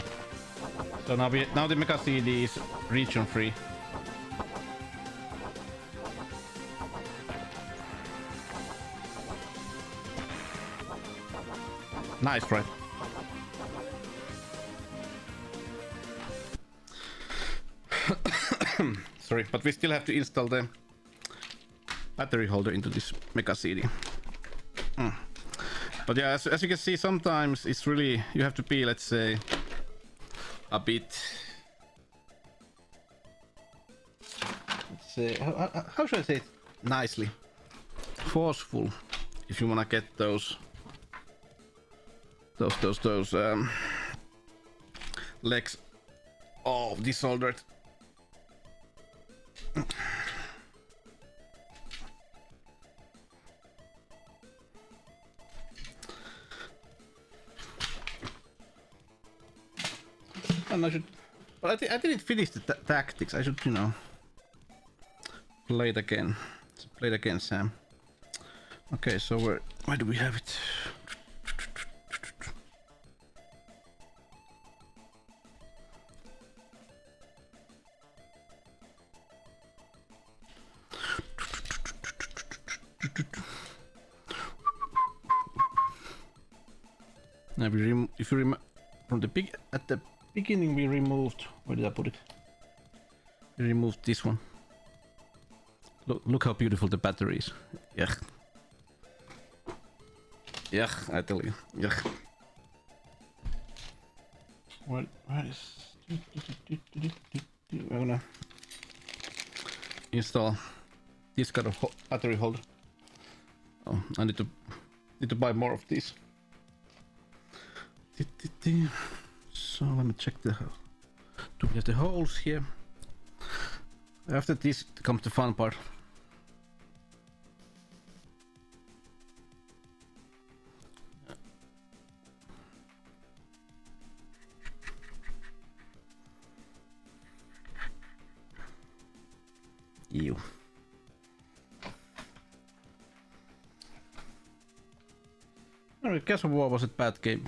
So now the Mega CD is region free. Nice, right? Sorry, but we still have to install the battery holder into this Mega CD. But yeah, as you can see, sometimes it's really, you have to be, let's say, a bit... Let's say, how should I say it nicely? forceful if you wanna get those legs all desoldered. And I should, but I didn't finish the tactics. I should, you know, play it again. Play it again, Sam. Okay, so where do we have it? Now if you remember from the at the beginning, we removed. Where did I put it? We removed this one. Look how beautiful the battery is. Yeah. Yeah, I tell you. Yeah. Where is? We're gonna install this kind of battery holder. Oh, I need to buy more of these. So let me check the. Do we have the holes here? After this comes the fun part. Ew. I guess War was a bad game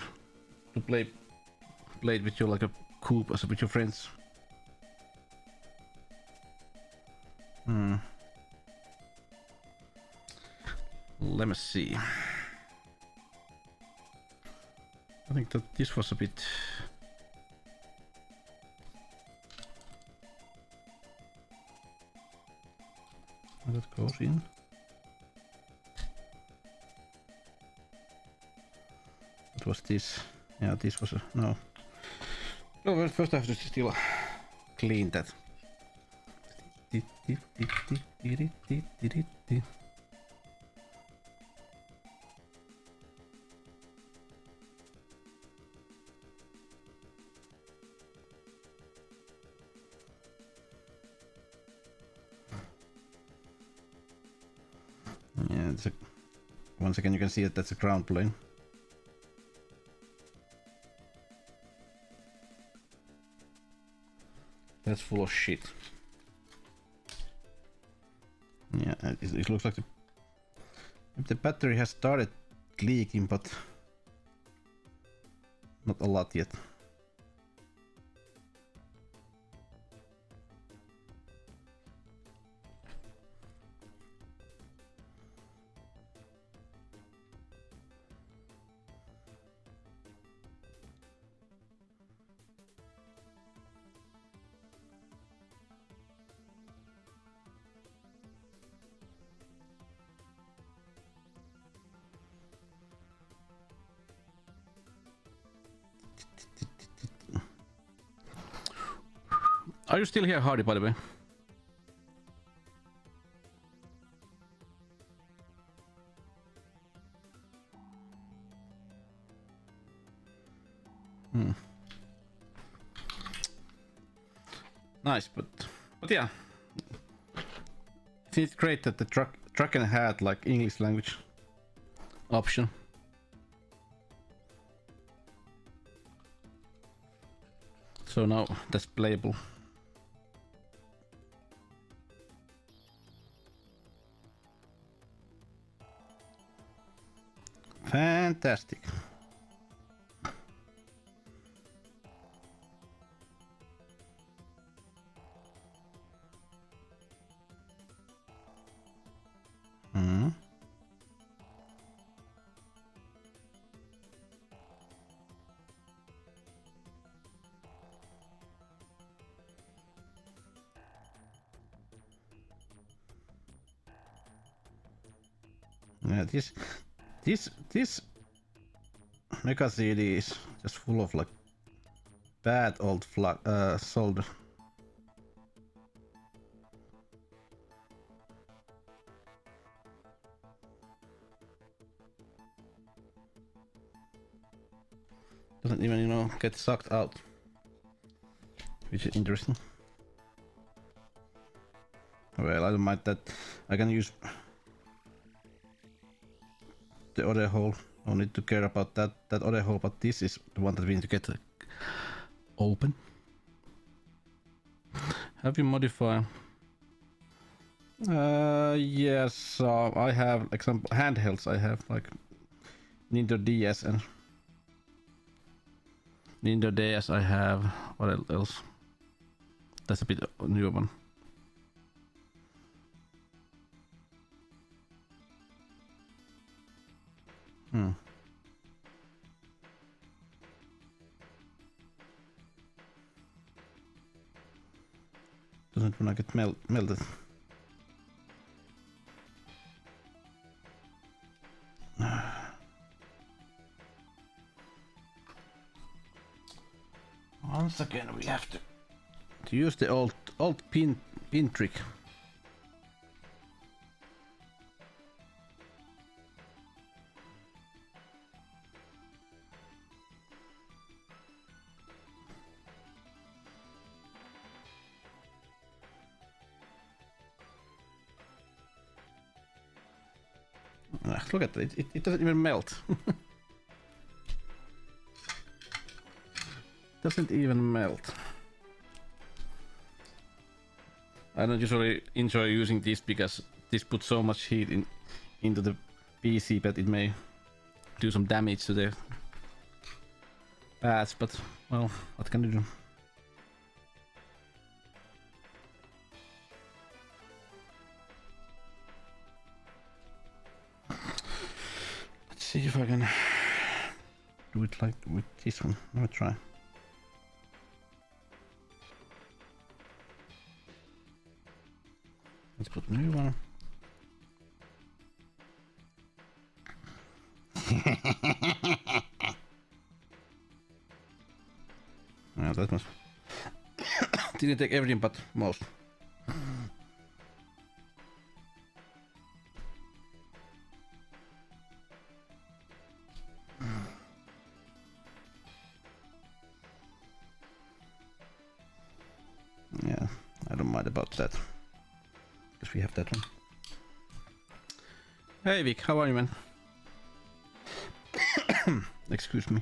to play it with you like a coop as with your friends. Let me see. I think that this was a bit. That goes in. What was this? Yeah, this was a no. No, well, first I have to still clean that. Yeah, it's once again you can see that that's a ground plane. That's full of shit. Yeah, it looks like the battery has started leaking, but not a lot yet. Are you still here, Hardy, by the way? Nice, but yeah. It's great that the truck had like English language option. So now that's playable. Fantastic. Yeah, this Mega CD is just full of like bad old solder. Doesn't even, you know, get sucked out. Which is interesting. Well, I don't mind that. I can use the other hole. I don't need to care about that other hole, but this is the one that we need to get open. Have you modified? Yes, I have example handhelds. I have like Nintendo DS and Nintendo DS. I have what else? That's a bit newer one. Doesn't wanna get melted. Once again, we have to use the old pin trick. Look at that, it doesn't even melt. Doesn't even melt. I don't usually enjoy using this because this puts so much heat into the PC that it may do some damage to the pads, but well, what can you do? Let's see if I can do it like with this one. Let me try. Let's put a new one. Yeah, that was didn't take everything but most. Yeah, I don't mind about that. Because we have that one. Hey Vic, how are you, man? Excuse me.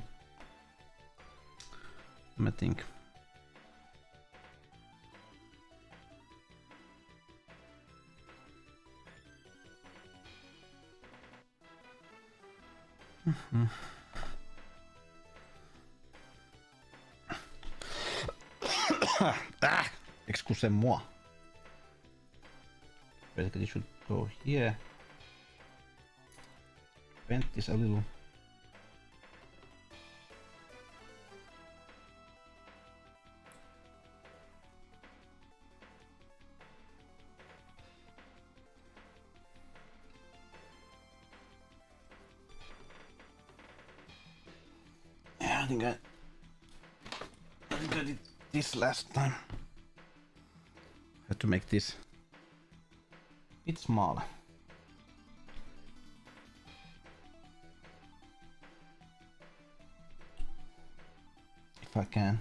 I think. Excusez-moi. Basically, you should go here. Bend this a little. Yeah, I think I did this last time. Had to make this a bit smaller. If I can.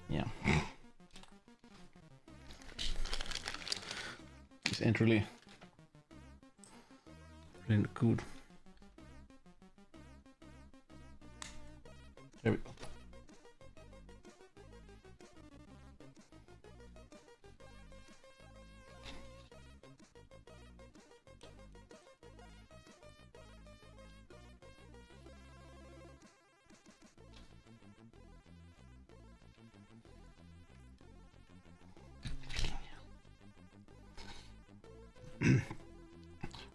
Yeah. This ain't really good. There we go.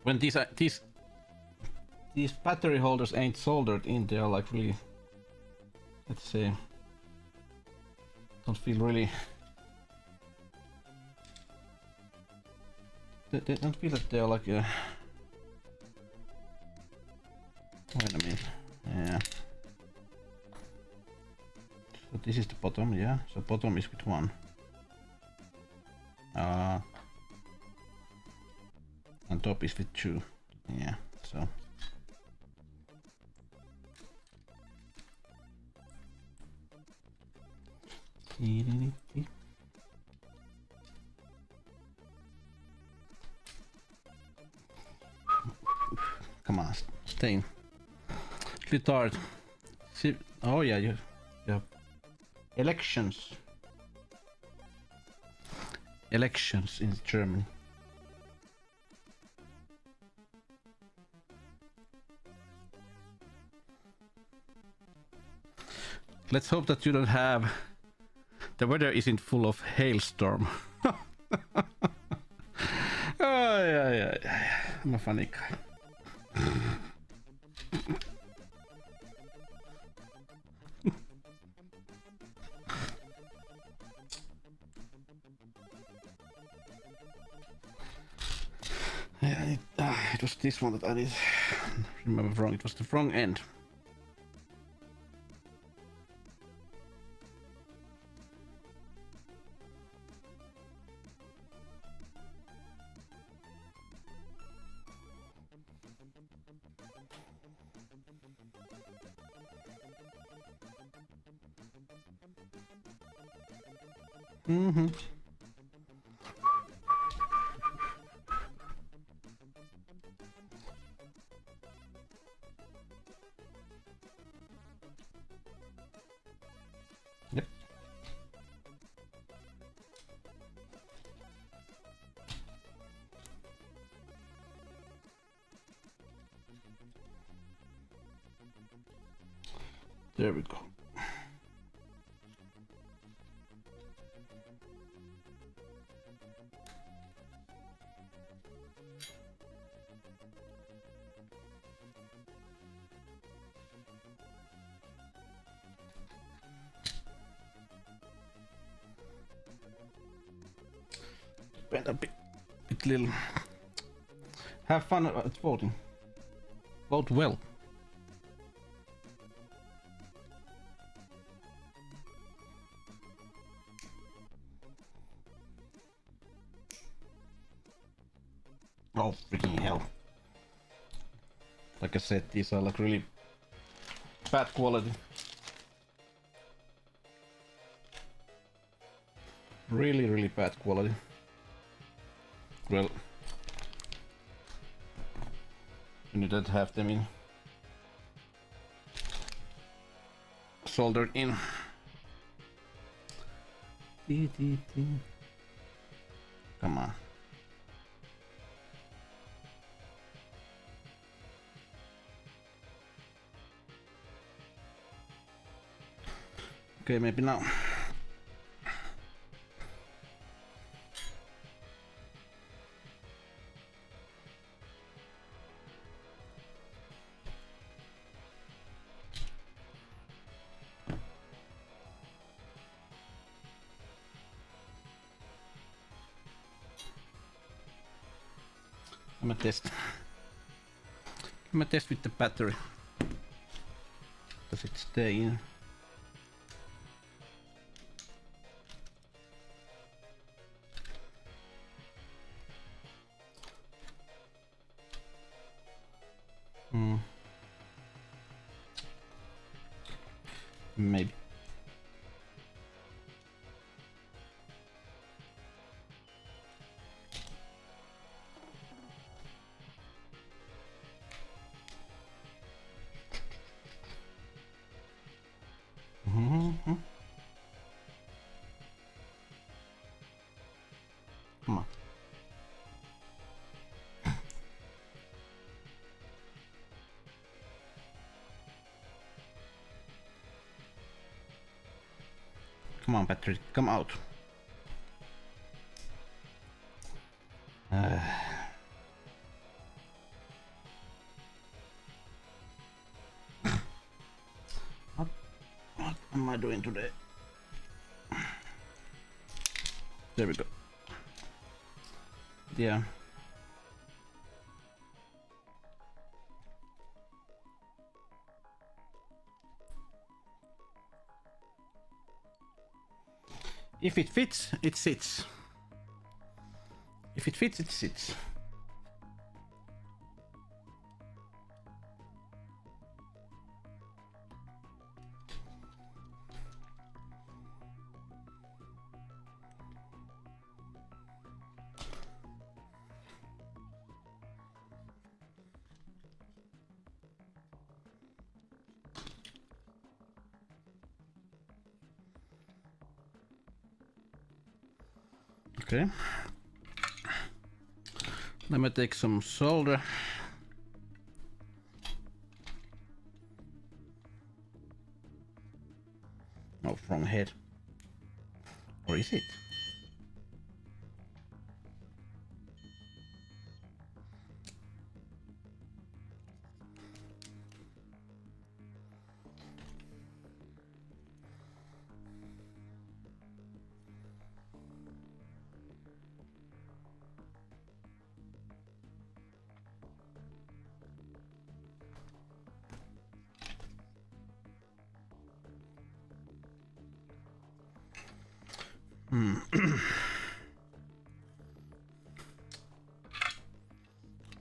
when these battery holders ain't soldered in, they are like really, let's say, don't feel really. They don't feel that they are like a. Wait a minute. Yeah. So this is the bottom, yeah. So bottom is with 1. And top is with 2. Yeah. So. Come on, stay in. Retard. See, oh yeah, you have elections. Elections in Germany. Let's hope that you don't have. The weather isn't full of hailstorm. Oh, yeah. I'm a funny guy. Yeah, it was this one that I did. Remember wrong. It was the wrong end. Mm-hmm. Yep. There we go. Bend a bit little. Have fun at voting. Vote well. Oh, freaking hell. Like I said, these are like really bad quality. Really bad quality. Well, you don't have them in soldered in. Come on. Okay, maybe now. I'm gonna test with the battery. Does it stay in? Maybe. Come on. Come on, battery, come out. I doing today? There we go. Yeah. If it fits, it sits. If it fits, it sits. Okay. Let me take some solder. Oh, wrong head. Or is it?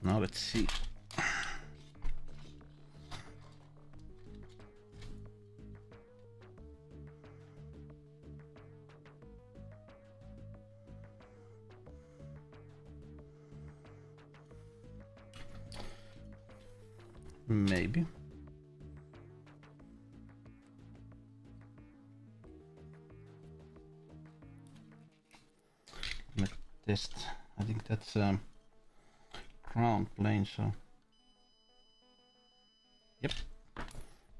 Now let's see. Maybe. Let's test. I think that's ground plane, so yep,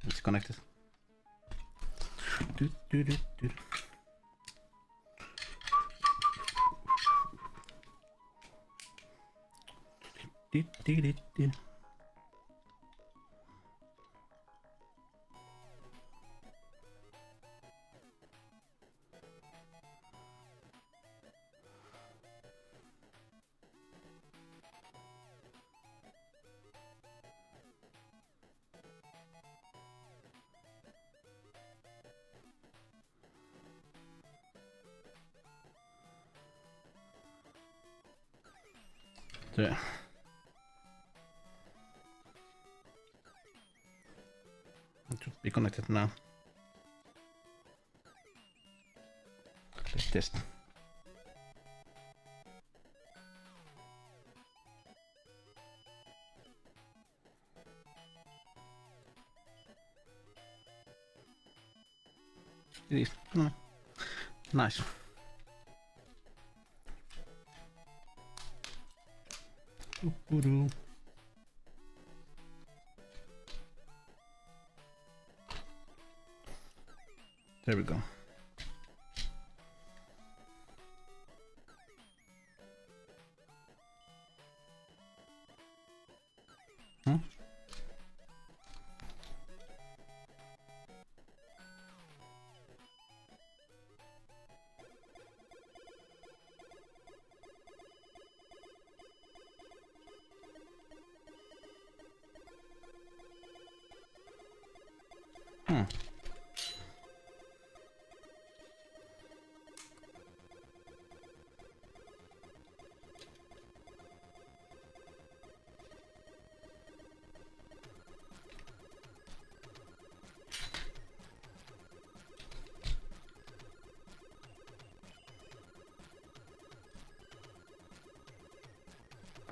it's connected. There. It should be connected now. Let's test. It is. Nice. There we go. Huh?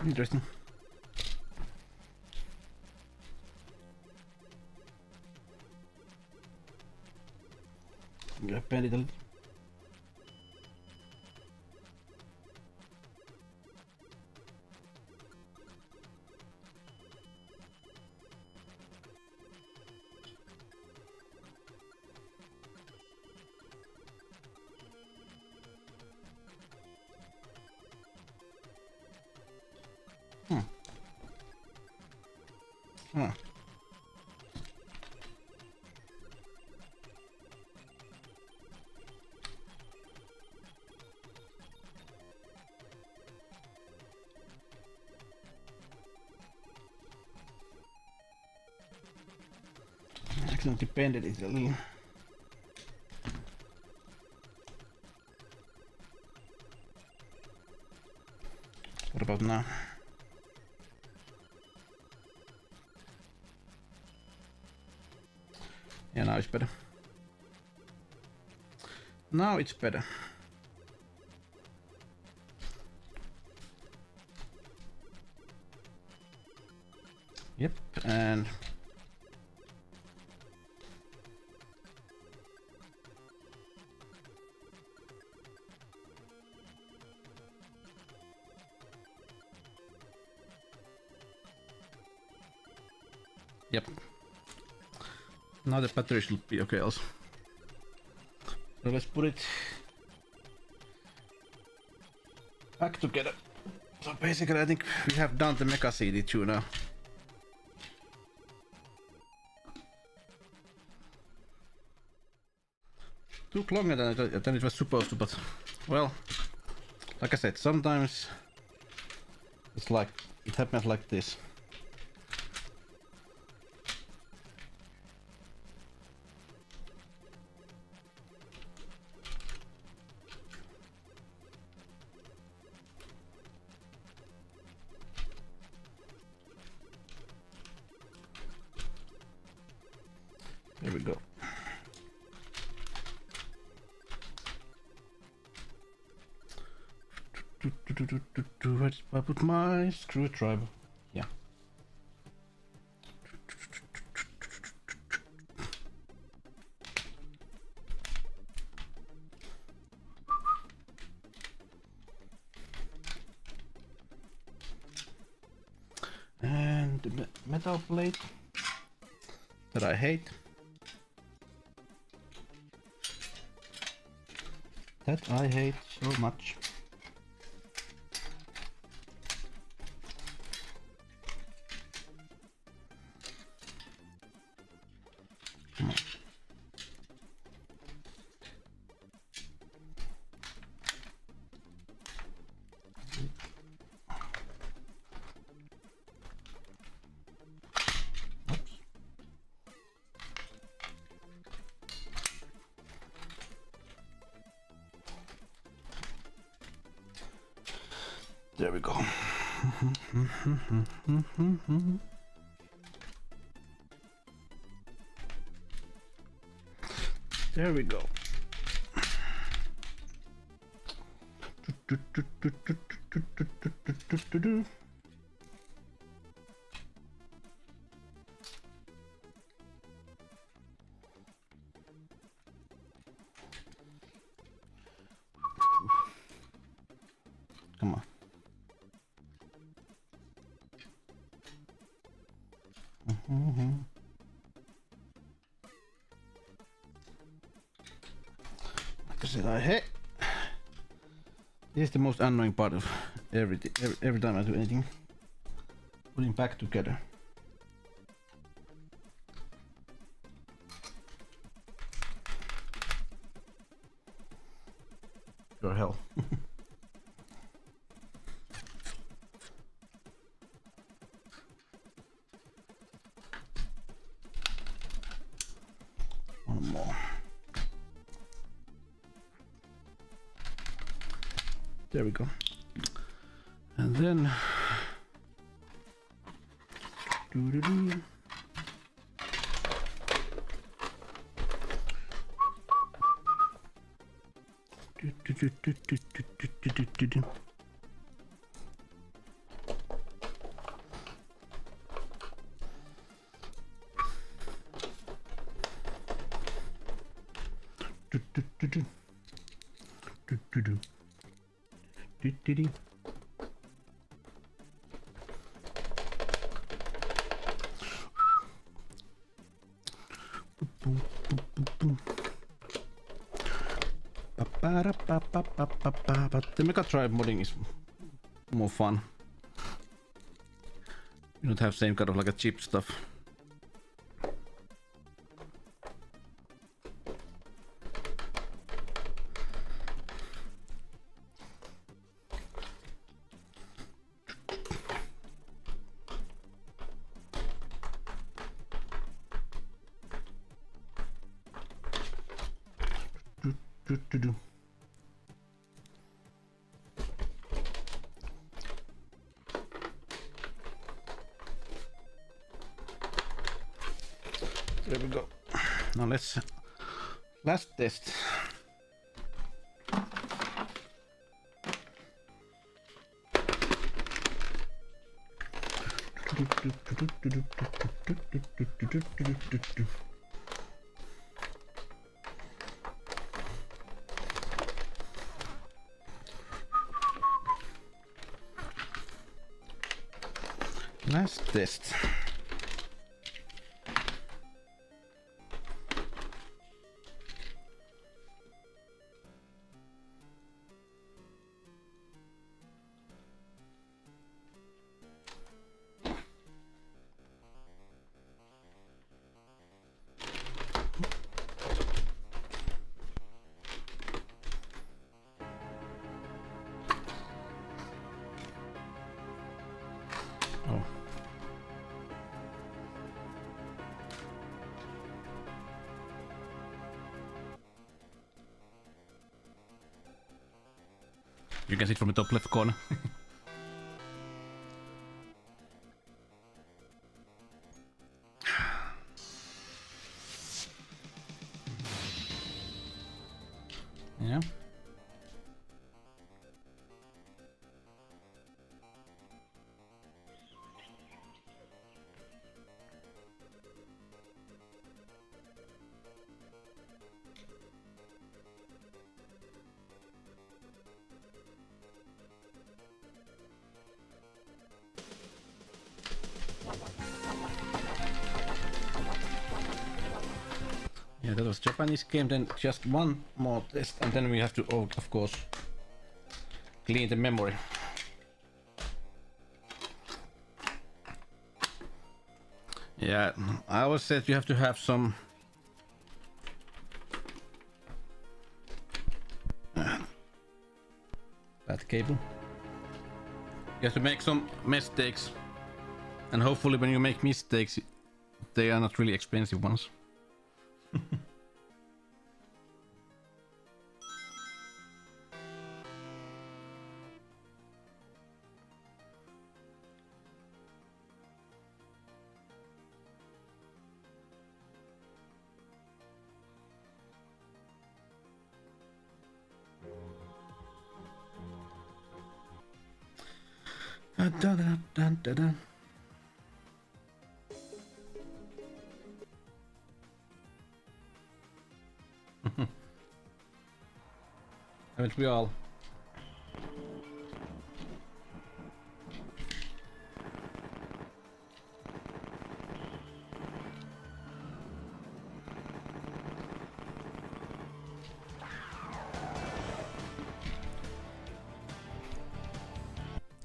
Interesting. Yeah, bend it a little. accidentally bended it a little. What about now? Yeah, now it's better. Now it's better. Yep, and yep. Now the battery should be okay also. So let's put it back together. So basically I think we have done the Mega CD2 now. Took longer than it was supposed to, but well, like I said, sometimes it's like it happens like this. There we go. Where did I put my screwdriver? Yeah. And the metal plate that I hate. That I hate so much. There we go. There we go. Come on. Like I said, I hate. This is the most annoying part of every time I do anything. Putting back together. Your hell. One more. There we go. And then doo-doo-doo. Do-do-do-do-do-do-do-do-do. Do-do-do-do. Do-do-do. Do-do-do. But the Mega Drive modding is more fun. You don't have same kind of like a cheap stuff. There we go. Now let's last test. Last test. Oh. You can see it from the top left corner. Yeah. Yeah, that was Japanese game, then just one more test, and then we have to, of course, clean the memory. Yeah, I always said you have to have some that cable. You have to make some mistakes, and hopefully when you make mistakes, they are not really expensive ones. Haven't we all?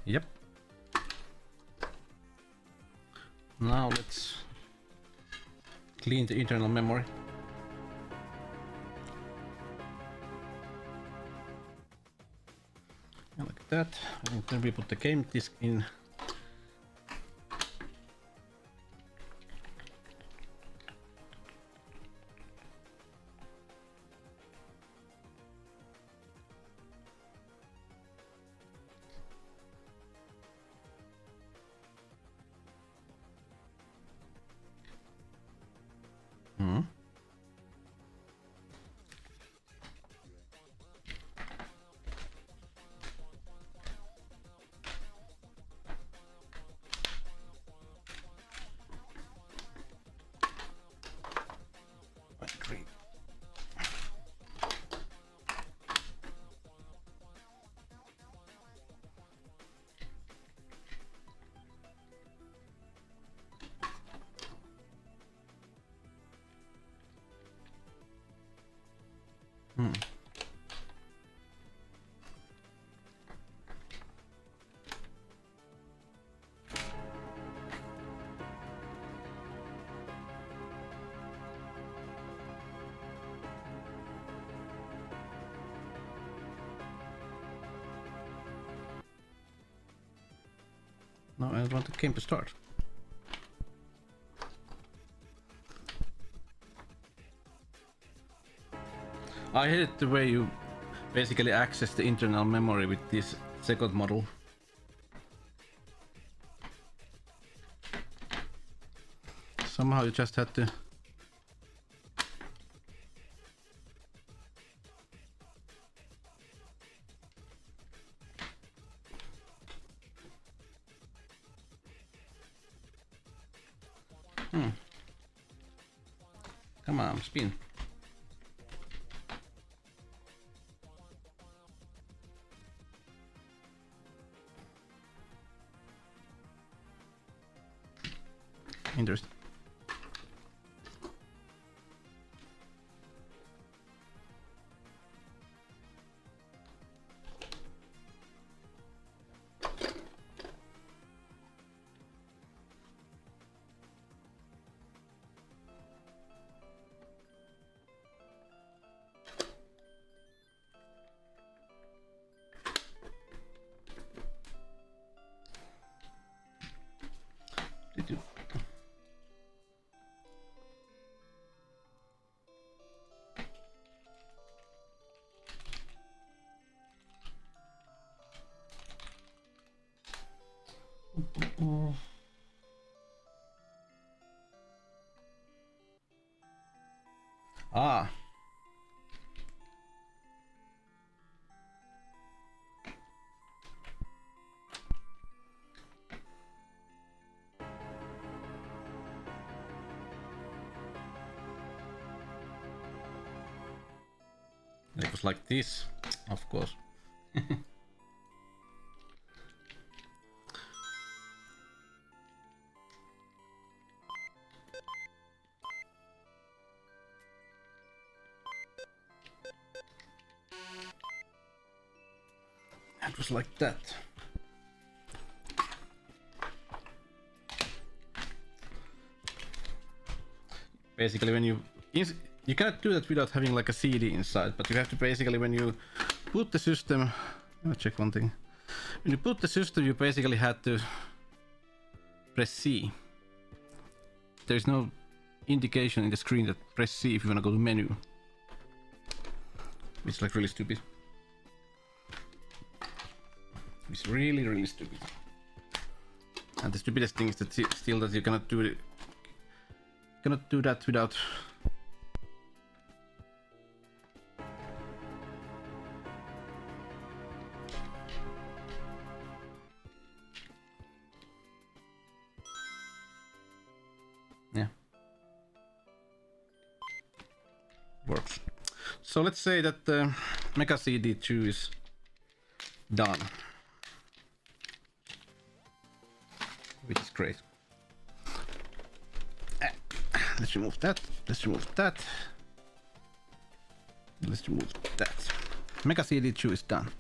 Yep. Now let's clean the internal memory. And like that. And then we put the game disc in. Now I want the game to start. I hate the way you basically access the internal memory with this second model. Somehow you just had to... Come on, spin. Interesting. Did you? Ah. It was like this, of course. It was like that. Basically, when you cannot do that without having like a CD inside, but you have to basically, when you put the system, I'll check one thing. When you put the system, you basically had to press C. There's no indication in the screen that press C if you want to go to menu. It's like really stupid. It's really, really stupid. And the stupidest thing is that still that you cannot do it. Cannot do that without. Yeah. Works. So let's say that the Mega CD2 is done. Which is great. Let's remove that. Let's remove that. Let's remove that. Mega CD2 is done.